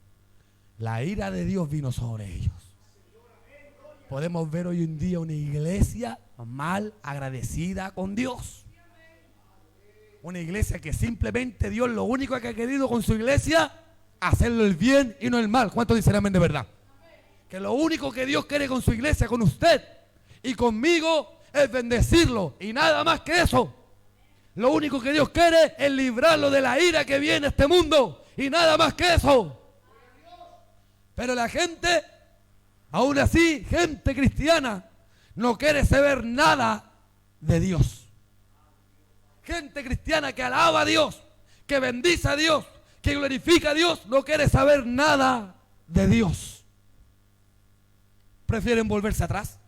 La ira de Dios vino sobre ellos. podemos ver hoy en día una iglesia mal agradecida con Dios. Una iglesia que simplemente Dios lo único que ha querido con su iglesia, hacerlo el bien y no el mal. ¿Cuántos dicen amén de verdad? Que lo único que Dios quiere con su iglesia, con usted y conmigo, es bendecirlo y nada más que eso. Lo único que Dios quiere es librarlo de la ira que viene a este mundo y nada más que eso. Pero la gente, aún así, gente cristiana, no quiere saber nada de Dios. Gente cristiana que alaba a Dios, que bendice a Dios, que glorifica a Dios, no quiere saber nada de Dios. Prefieren volverse atrás.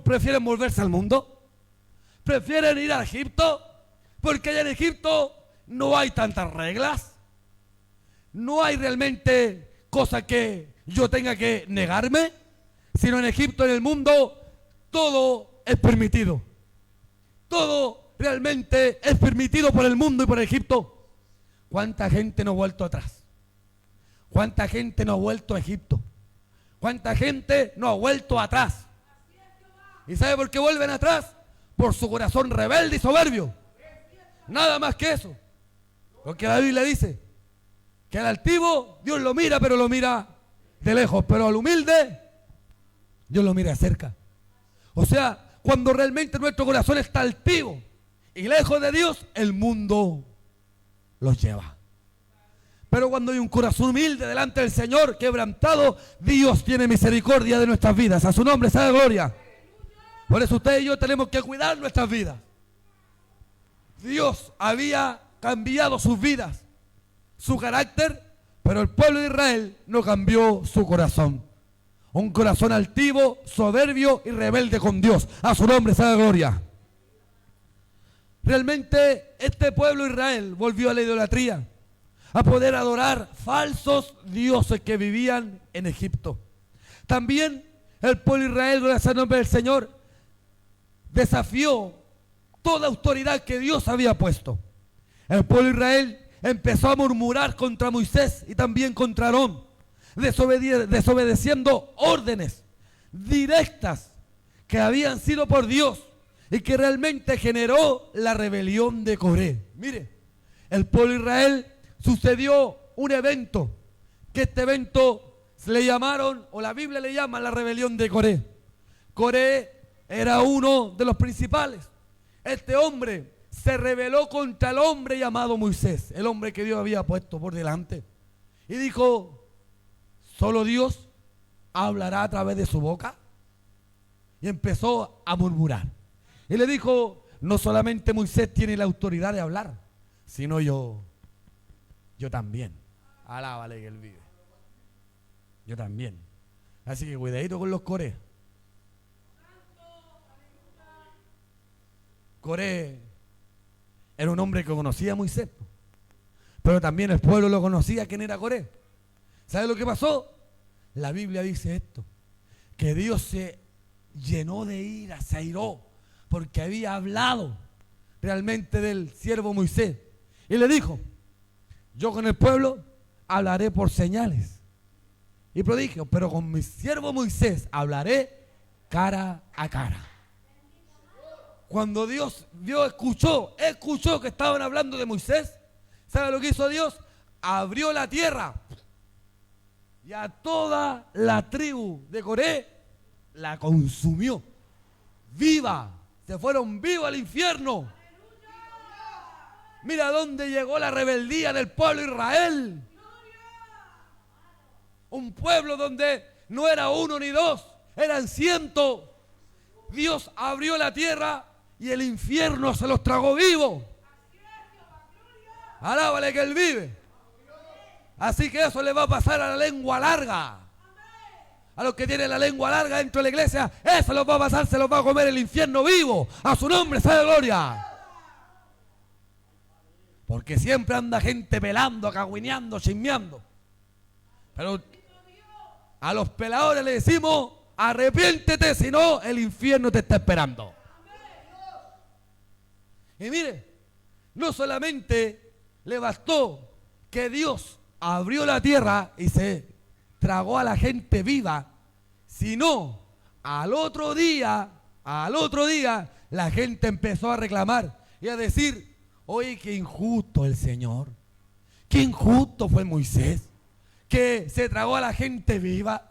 Prefieren volverse al mundo. Prefieren ir a Egipto, porque allá en Egipto no hay tantas reglas. No hay realmente cosa que yo tenga que negarme, sino en Egipto, en el mundo, todo es permitido. Todo realmente es permitido por el mundo y por Egipto. ¿Cuánta gente no ha vuelto atrás? ¿Cuánta gente no ha vuelto a Egipto? ¿Cuánta gente no ha vuelto atrás? ¿Y sabe por qué vuelven atrás? Por su corazón rebelde y soberbio. Nada más que eso. Porque la Biblia dice que al altivo Dios lo mira, pero lo mira de lejos. Pero al humilde Dios lo mira de cerca. O sea, cuando realmente nuestro corazón está altivo y lejos de Dios, el mundo los lleva. Pero cuando hay un corazón humilde delante del Señor, quebrantado, Dios tiene misericordia de nuestras vidas. A su nombre sea la gloria. Por eso usted y yo tenemos que cuidar nuestras vidas. Dios había cambiado sus vidas, su carácter, pero el pueblo de Israel no cambió su corazón. Un corazón altivo, soberbio y rebelde con Dios. A su nombre sea la gloria. Realmente este pueblo de Israel volvió a la idolatría, a poder adorar falsos dioses que vivían en Egipto. También el pueblo de Israel, gracias al nombre del Señor, desafió toda autoridad que Dios había puesto. El pueblo de Israel empezó a murmurar contra Moisés y también contra Aarón, desobedeciendo órdenes directas que habían sido por Dios y que realmente generó la rebelión de Coré. Mire, el pueblo de Israel sucedió un evento, que este evento se le llamaron, o la Biblia le llama la rebelión de Coré. Coré era uno de los principales. Este hombre se rebeló contra el hombre llamado Moisés, el hombre que Dios había puesto por delante. Y dijo, ¿solo Dios hablará a través de su boca? Y empezó a murmurar. Y le dijo, no solamente Moisés tiene la autoridad de hablar, sino yo también. Alábale que él vive. Yo también. Así que cuidadito con los Coré. Coré era un hombre que conocía a Moisés, pero también el pueblo lo conocía. ¿Quién era Coré? ¿Sabe lo que pasó? La Biblia dice esto, que Dios se llenó de ira, se airó, porque había hablado realmente del siervo Moisés. Y le dijo, yo con el pueblo hablaré por señales y prodigios, pero con mi siervo Moisés hablaré cara a cara. Cuando Dios escuchó que estaban hablando de Moisés, ¿sabe lo que hizo Dios? Abrió la tierra y a toda la tribu de Coré la consumió. Viva, se fueron vivos al infierno. Mira dónde llegó la rebeldía del pueblo de Israel. Un pueblo donde no era uno ni dos, eran cientos. Dios abrió la tierra y el infierno se los tragó vivos. Alábale que él vive. Así que eso le va a pasar a la lengua larga. A los que tienen la lengua larga dentro de la iglesia, eso los va a pasar, se los va a comer el infierno vivo. A su nombre sea de gloria. Porque siempre anda gente pelando, cagüineando, chismeando. Pero a los peladores le decimos, arrepiéntete, si no el infierno te está esperando. Y mire, no solamente le bastó que Dios abrió la tierra y se tragó a la gente viva, sino al otro día, la gente empezó a reclamar y a decir, oye, qué injusto el Señor, qué injusto fue Moisés, que se tragó a la gente viva.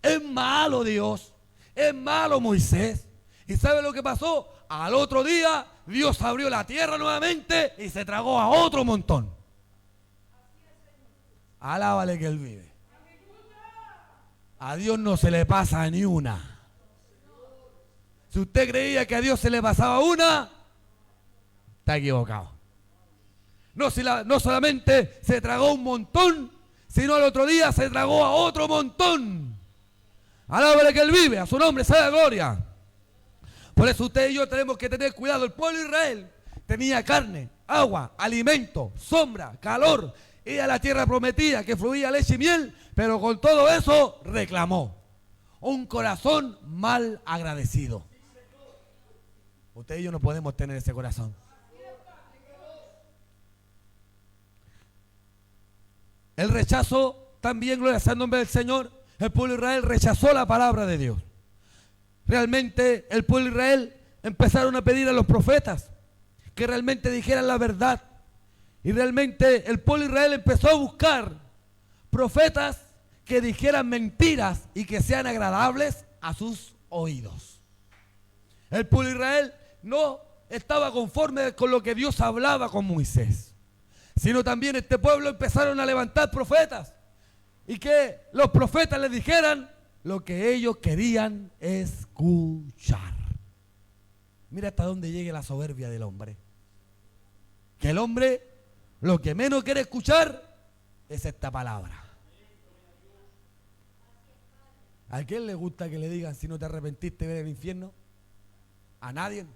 Es malo Dios, es malo Moisés. ¿Y sabe lo que pasó? Al otro día Dios abrió la tierra nuevamente y se tragó a otro montón. Alábale que Él vive. A Dios no se le pasa ni una. Si usted creía que a Dios se le pasaba una, está equivocado. No solamente se tragó un montón, sino al otro día se tragó a otro montón. Alábale que Él vive, a su nombre sea la gloria. Por eso usted y yo tenemos que tener cuidado. El pueblo de Israel tenía carne, agua, alimento, sombra, calor, y a la tierra prometida que fluía leche y miel, pero con todo eso reclamó. Un corazón mal agradecido. Usted y yo no podemos tener ese corazón. El rechazo también, gloria sea el nombre del Señor. El pueblo de Israel rechazó la palabra de Dios. Realmente el pueblo de Israel empezaron a pedir a los profetas que realmente dijeran la verdad. Y realmente el pueblo de Israel empezó a buscar profetas que dijeran mentiras y que sean agradables a sus oídos. El pueblo de Israel no estaba conforme con lo que Dios hablaba con Moisés, sino también este pueblo empezaron a levantar profetas y que los profetas les dijeran lo que ellos querían escuchar. Mira hasta dónde llegue la soberbia del hombre. Que el hombre lo que menos quiere escuchar es esta palabra. ¿A quién le gusta que le digan si no te arrepentiste ver el infierno? A nadie.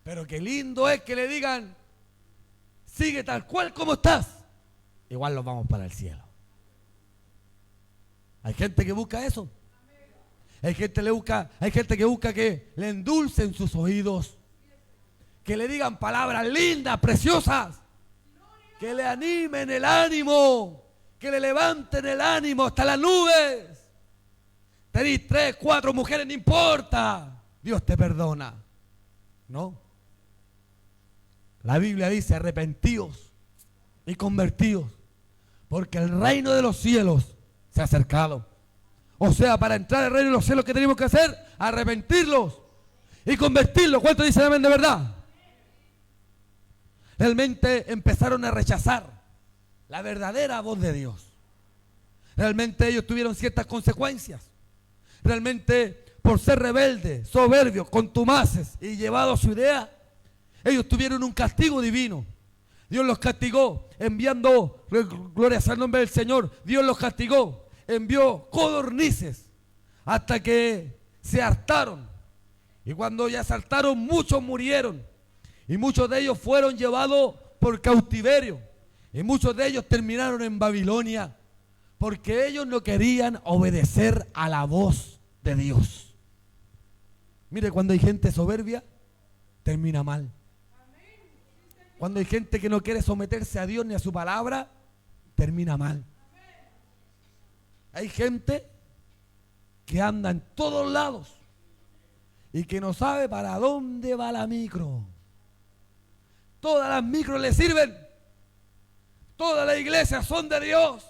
Pero qué lindo es que le digan, sigue tal cual como estás. Igual nos vamos para el cielo. Hay gente que busca eso. Hay gente que busca que le endulcen sus oídos, que le digan palabras lindas, preciosas, que le animen el ánimo, que le levanten el ánimo hasta las nubes. Tenés 3, 4 mujeres, no importa, Dios te perdona. No. La Biblia dice, arrepentíos y convertíos, porque el reino de los cielos se ha acercado. O sea, para entrar al reino de los cielos, ¿qué tenemos que hacer? Arrepentirlos y convertirlos. ¿Cuántos dicen amén de verdad? Realmente empezaron a rechazar la verdadera voz de Dios. Realmente ellos tuvieron ciertas consecuencias. Realmente por ser rebeldes, soberbios, contumaces y llevados a su idea, ellos tuvieron un castigo divino. Dios los castigó enviando, gloria al nombre del Señor, Dios los castigó, envió codornices hasta que se hartaron. Y cuando ya se hartaron, muchos murieron. Y muchos de ellos fueron llevados por cautiverio. Y muchos de ellos terminaron en Babilonia, porque ellos no querían obedecer a la voz de Dios. Mire, cuando hay gente soberbia, termina mal. Cuando hay gente que no quiere someterse a Dios ni a su palabra, termina mal. Hay gente que anda en todos lados y que no sabe para dónde va la micro. Todas las micros le sirven. Todas las iglesias son de Dios.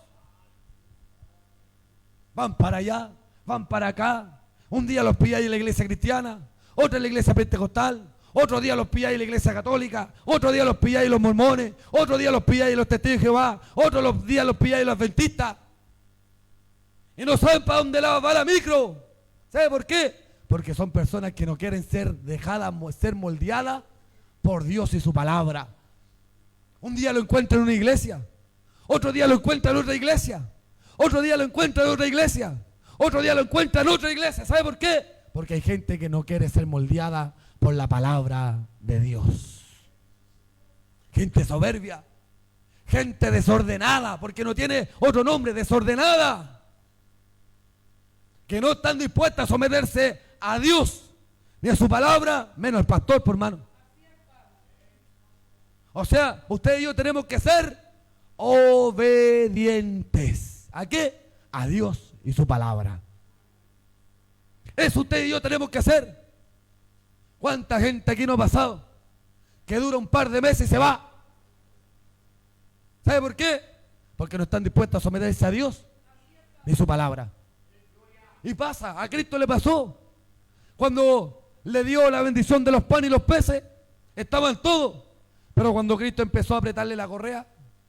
Van para allá, van para acá. Un día los pilláis en la iglesia cristiana, otro en la iglesia pentecostal, otro día los pilláis en la iglesia católica, otro día los pilláis en los mormones, otro día los pilláis en los testigos de Jehová, otro día los pilláis en los adventistas. Y no saben para dónde va la micro. ¿Sabe por qué? Porque son personas que no quieren ser dejadas, ser moldeadas por Dios y su palabra. Un día lo encuentra en una iglesia, otro día lo encuentra en otra iglesia, otro día lo encuentra en otra iglesia, otro día lo encuentra en otra iglesia. ¿Sabe por qué? Porque hay gente que no quiere ser moldeada por la palabra de Dios. Gente soberbia, gente desordenada, porque no tiene otro nombre, desordenada, que no están dispuestas a someterse a Dios ni a su palabra, menos al pastor, por mano. O sea, usted y yo tenemos que ser obedientes. ¿A qué? A Dios y su palabra. Eso usted y yo tenemos que hacer. ¿Cuánta gente aquí no ha pasado? Que dura un par de meses y se va. ¿Sabe por qué? Porque no están dispuestos a someterse a Dios ni su palabra. Y pasa, a Cristo le pasó. Cuando le dio la bendición de los panes y los peces, estaban todos. Pero cuando Cristo empezó a apretarle la correa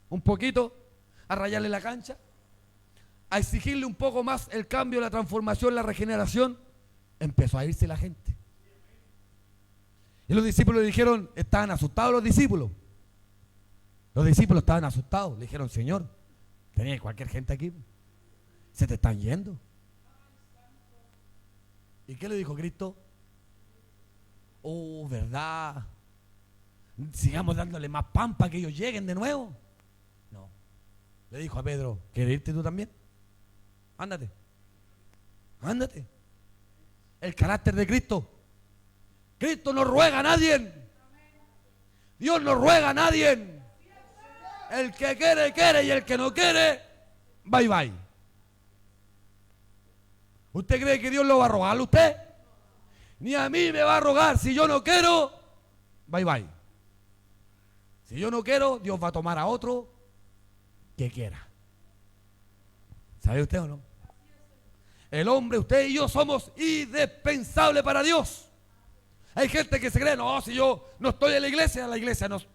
un poquito, a rayarle la cancha, a exigirle un poco más el cambio, la transformación, la regeneración, empezó a irse la gente. Y los discípulos le dijeron, estaban asustados los discípulos. Los discípulos estaban asustados. Le dijeron, Señor, tenía cualquier gente aquí. Se te están yendo. ¿Y qué le dijo Cristo? Oh, ¿verdad? Sigamos dándole más pan para que ellos lleguen de nuevo. No. Le dijo a Pedro, ¿quieres irte tú también? Ándate. Ándate. El carácter de Cristo. Cristo no ruega a nadie. Dios no ruega a nadie. El que quiere, quiere, y el que no quiere, bye bye. ¿Usted cree que Dios lo va a rogar a usted? Ni a mí me va a rogar. Si yo no quiero, bye bye. Si yo no quiero, Dios va a tomar a otro que quiera. ¿Sabe usted o no? El hombre, usted y yo somos indispensables para Dios. Hay gente que se cree, no, si yo no estoy en la iglesia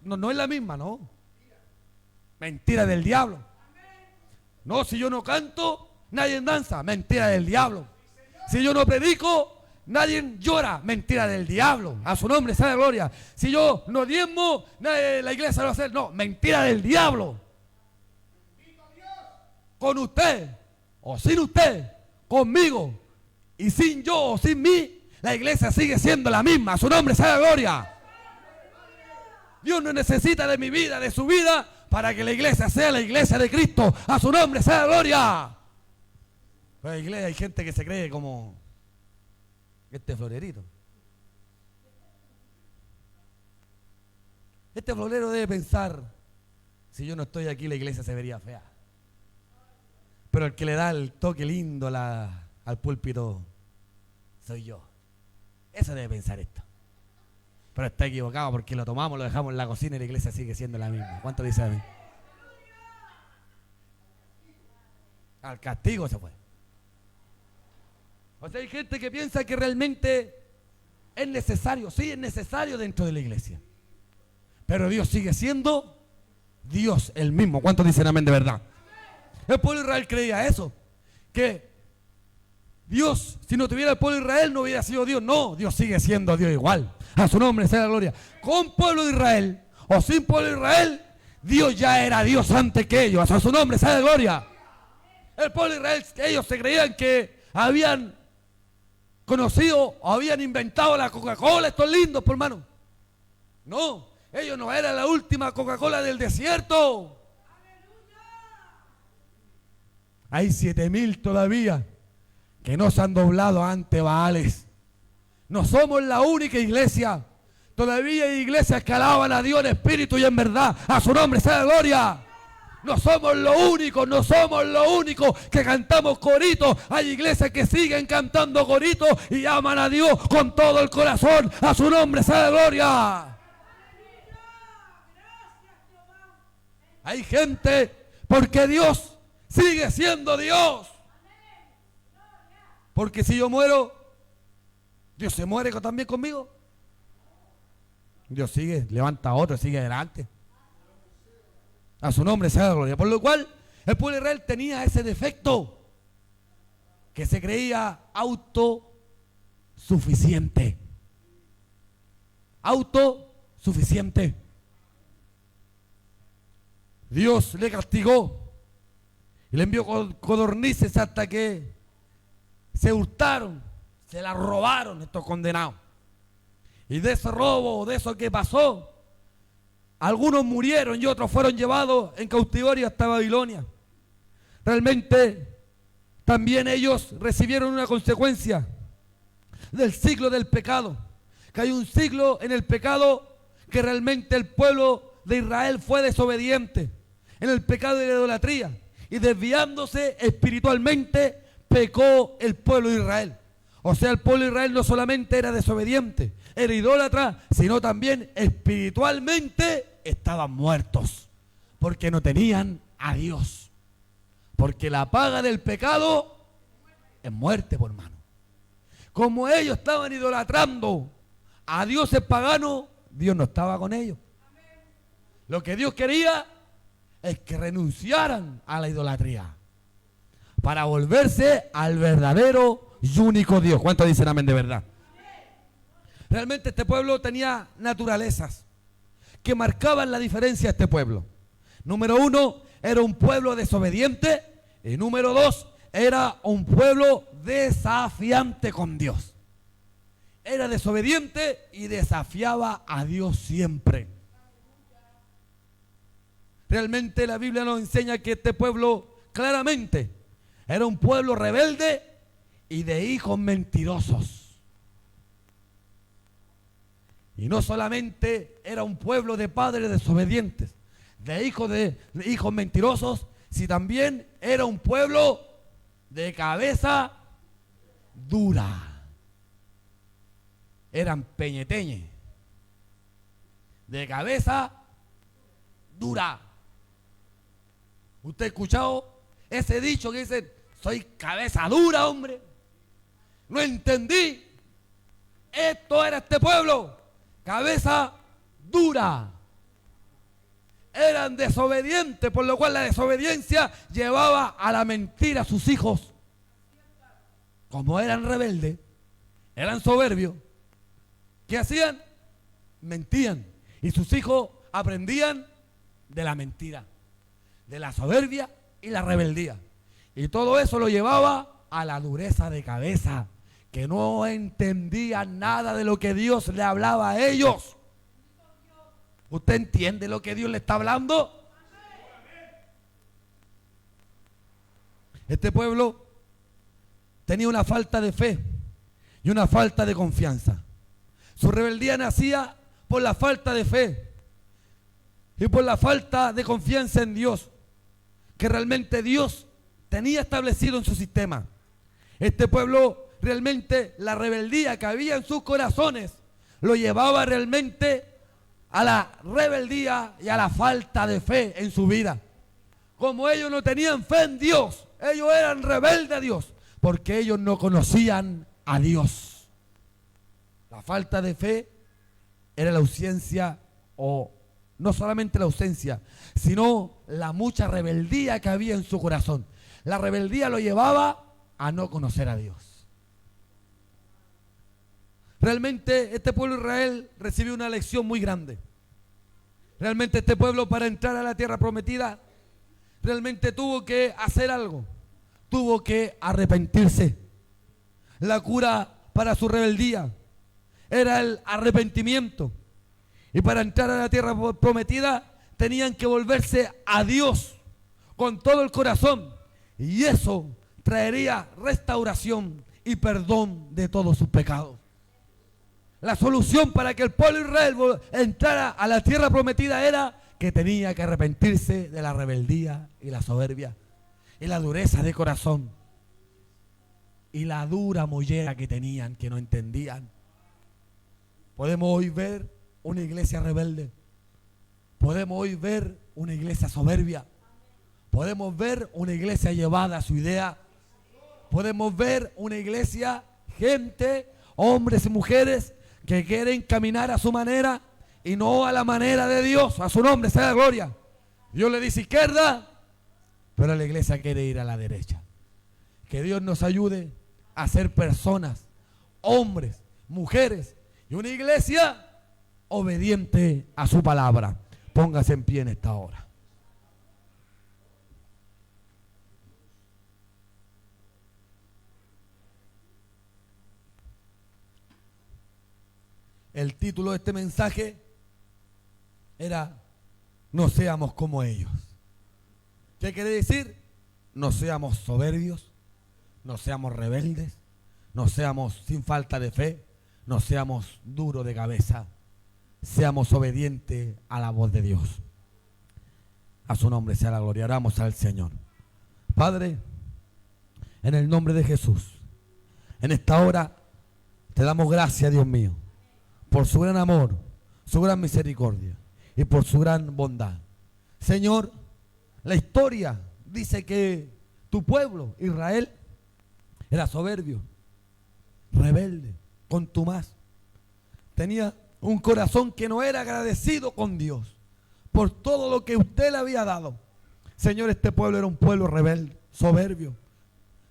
no es la misma, no. Mentira del diablo. No, si yo no canto, nadie danza. Mentira del diablo. Si yo no predico, nadie llora. Mentira del diablo. A su nombre sea la gloria. Si yo no diezmo, la iglesia lo va a hacer. No, mentira del diablo. Con usted o sin usted, conmigo y sin yo o sin mí, la iglesia sigue siendo la misma. A su nombre sea la gloria. Dios no necesita de mi vida, de su vida, para que la iglesia sea la iglesia de Cristo. A su nombre sea la gloria. Pero en la iglesia hay gente que se cree como este florerito. Este florero debe pensar, si yo no estoy aquí, la iglesia se vería fea. Pero el que le da el toque lindo al púlpito soy yo. Eso debe pensar esto. Pero está equivocado, porque lo tomamos, lo dejamos en la cocina y la iglesia sigue siendo la misma. ¿Cuánto dice a mí? Al castigo se fue. O sea, hay gente que piensa que realmente es necesario. Sí, es necesario dentro de la iglesia. Pero Dios sigue siendo Dios el mismo. ¿Cuántos dicen amén de verdad? El pueblo de Israel creía eso. Que Dios, si no tuviera el pueblo de Israel, no hubiera sido Dios. No, Dios sigue siendo Dios igual. A su nombre sea la gloria. Con pueblo de Israel o sin pueblo de Israel, Dios ya era Dios antes que ellos. A su nombre sea la gloria. El pueblo de Israel, ellos se creían que habían conocido o habían inventado la Coca-Cola. Estos lindos, por hermano. No, ellos no eran la última Coca-Cola del desierto. Hay 7,000 todavía que no se han doblado ante Baales. No somos la única iglesia. Todavía hay iglesias que alaban a Dios en espíritu y en verdad. A su nombre sea la gloria. No somos los únicos, no somos los únicos que cantamos coritos. Hay iglesias que siguen cantando coritos y aman a Dios con todo el corazón. A su nombre sea la gloria. Hay gente, porque Dios sigue siendo Dios. Porque si yo muero, Dios se muere también conmigo. Dios sigue, levanta a otro, sigue adelante. A su nombre sea la gloria. Por lo cual, el pueblo de Israel tenía ese defecto, que se creía autosuficiente. Autosuficiente. Dios le castigó y le envió codornices hasta que se hurtaron, se la robaron estos condenados. Y de ese robo, de eso que pasó, algunos murieron y otros fueron llevados en cautiverio hasta Babilonia. Realmente también ellos recibieron una consecuencia del ciclo del pecado. Que hay un ciclo en el pecado, que realmente el pueblo de Israel fue desobediente en el pecado de la idolatría, y desviándose espiritualmente pecó el pueblo de Israel. O sea, el pueblo de Israel no solamente era desobediente, era idólatra, sino también espiritualmente estaban muertos, porque no tenían a Dios. Porque la paga del pecado es muerte, por hermano. Como ellos estaban idolatrando a dioses paganos, Dios no estaba con ellos. Lo que Dios quería es que renunciaran a la idolatría para volverse al verdadero y único Dios. ¿Cuántos dicen amén de verdad? Realmente este pueblo tenía naturalezas que marcaban la diferencia de este pueblo. Número uno, era un pueblo desobediente. Y número dos, era un pueblo desafiante con Dios. Era desobediente y desafiaba a Dios siempre. Realmente la Biblia nos enseña que este pueblo claramente era un pueblo rebelde y de hijos mentirosos. Y no solamente era un pueblo de padres desobedientes, de hijos mentirosos, sino también era un pueblo de cabeza dura. Eran peñeteñes, de cabeza dura. ¿Usted ha escuchado ese dicho que dice, soy cabeza dura, hombre? No entendí. Esto era este pueblo, cabeza dura. Eran desobedientes, por lo cual la desobediencia llevaba a la mentira a sus hijos. Como eran rebeldes, eran soberbios, ¿qué hacían? Mentían. Y sus hijos aprendían de la mentira, de la soberbia y la rebeldía. Y todo eso lo llevaba a la dureza de cabeza, que no entendían nada de lo que Dios le hablaba a ellos. ¿Usted entiende lo que Dios le está hablando? Este pueblo tenía una falta de fe y una falta de confianza. Su rebeldía nacía por la falta de fe y por la falta de confianza en Dios, que realmente Dios tenía establecido en su sistema. Este pueblo realmente, la rebeldía que había en sus corazones lo llevaba realmente a la rebeldía y a la falta de fe en su vida. Como ellos no tenían fe en Dios, ellos eran rebeldes a Dios, porque ellos no conocían a Dios. La falta de fe era la ausencia, o no solamente la ausencia, sino la mucha rebeldía que había en su corazón. La rebeldía lo llevaba a no conocer a Dios. Realmente este pueblo de Israel recibió una lección muy grande. Realmente este pueblo, para entrar a la tierra prometida, realmente tuvo que hacer algo. Tuvo que arrepentirse. La cura para su rebeldía era el arrepentimiento. Y para entrar a la tierra prometida tenían que volverse a Dios con todo el corazón. Y eso traería restauración y perdón de todos sus pecados. La solución para que el pueblo de Israel entrara a la tierra prometida era que tenía que arrepentirse de la rebeldía y la soberbia y la dureza de corazón y la dura mollera que tenían, que no entendían. Podemos hoy ver una iglesia rebelde, podemos hoy ver una iglesia soberbia, podemos ver una iglesia llevada a su idea, podemos ver una iglesia, gente, hombres y mujeres que quieren caminar a su manera y no a la manera de Dios. A su nombre sea la gloria. Dios le dice izquierda, pero la iglesia quiere ir a la derecha. Que Dios nos ayude a ser personas, hombres, mujeres y una iglesia obediente a su palabra. Póngase en pie en esta hora. El título de este mensaje era no seamos como ellos. ¿Qué quiere decir? No seamos soberbios, no seamos rebeldes, no seamos sin falta de fe, no seamos duros de cabeza, seamos obedientes a la voz de Dios. A su nombre sea la gloria. Oramos al Señor. Padre, en el nombre de Jesús, en esta hora Te damos gracias, Dios mío, por su gran amor, su gran misericordia y por su gran bondad. Señor, la historia dice que tu pueblo, Israel, era soberbio, rebelde, contumaz. Tenía un corazón que no era agradecido con Dios por todo lo que usted le había dado. Señor, este pueblo era un pueblo rebelde, soberbio.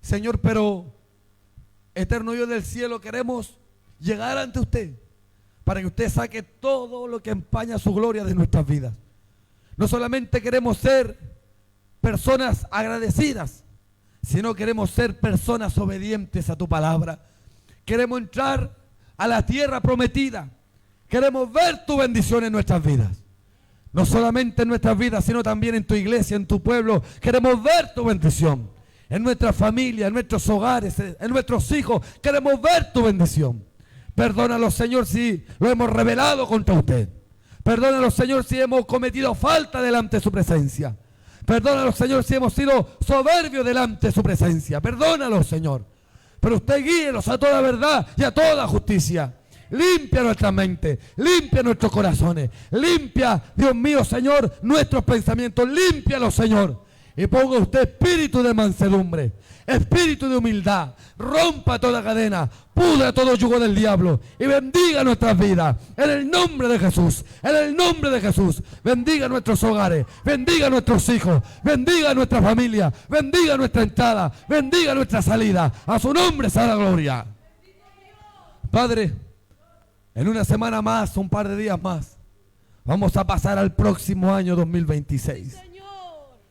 Señor, pero eterno Dios del cielo, queremos llegar ante usted para que usted saque todo lo que empaña su gloria de nuestras vidas. No solamente queremos ser personas agradecidas, sino queremos ser personas obedientes a tu palabra. Queremos entrar a la tierra prometida. Queremos ver tu bendición en nuestras vidas. No solamente en nuestras vidas, sino también en tu iglesia, en tu pueblo. Queremos ver tu bendición. En nuestra familia, en nuestros hogares, en nuestros hijos. Queremos ver tu bendición. Perdónalos, Señor, si lo hemos rebelado contra usted. Perdónalos, Señor, si hemos cometido falta delante de su presencia. Perdónalos, Señor, si hemos sido soberbios delante de su presencia. Perdónalos, Señor. Pero usted guíelos a toda verdad y a toda justicia. Limpia nuestra mente, limpia nuestros corazones, limpia, Dios mío, Señor, nuestros pensamientos, límpialos, Señor. Y ponga usted espíritu de mansedumbre, espíritu de humildad, rompa toda cadena, pudra todo yugo del diablo y bendiga nuestras vidas. En el nombre de Jesús, en el nombre de Jesús, bendiga nuestros hogares, bendiga nuestros hijos, bendiga nuestra familia, bendiga nuestra entrada, bendiga nuestra salida. A su nombre sea la gloria. Padre, en una semana más, un par de días más, vamos a pasar al próximo año 2026.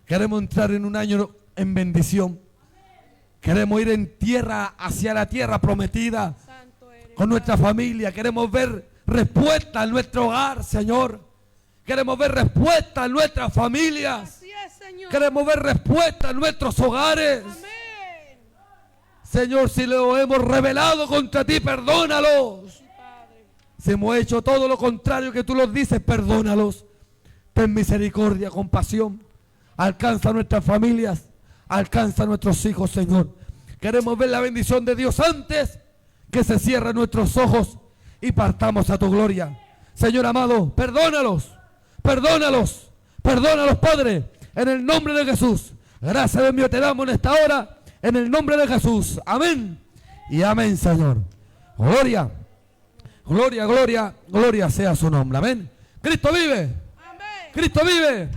Queremos entrar en un año en bendición. Queremos ir en tierra, hacia la tierra prometida, con nuestra familia. Queremos ver respuesta en nuestro hogar, Señor. Queremos ver respuesta en nuestras familias. Queremos ver respuesta en nuestros hogares. Señor, si lo hemos rebelado contra ti, perdónalos. Si hemos hecho todo lo contrario que tú nos dices, perdónalos. Ten misericordia, compasión. Alcanza a nuestras familias, alcanza a nuestros hijos, Señor. Queremos ver la bendición de Dios antes que se cierren nuestros ojos y partamos a tu gloria. Señor amado, perdónalos, perdónalos, perdónalos, Padre, en el nombre de Jesús. Gracias, Dios mío, te damos en esta hora, en el nombre de Jesús. Amén y amén, Señor. Gloria, gloria, gloria, gloria sea su nombre. Amén. Cristo vive. Amén. Cristo vive.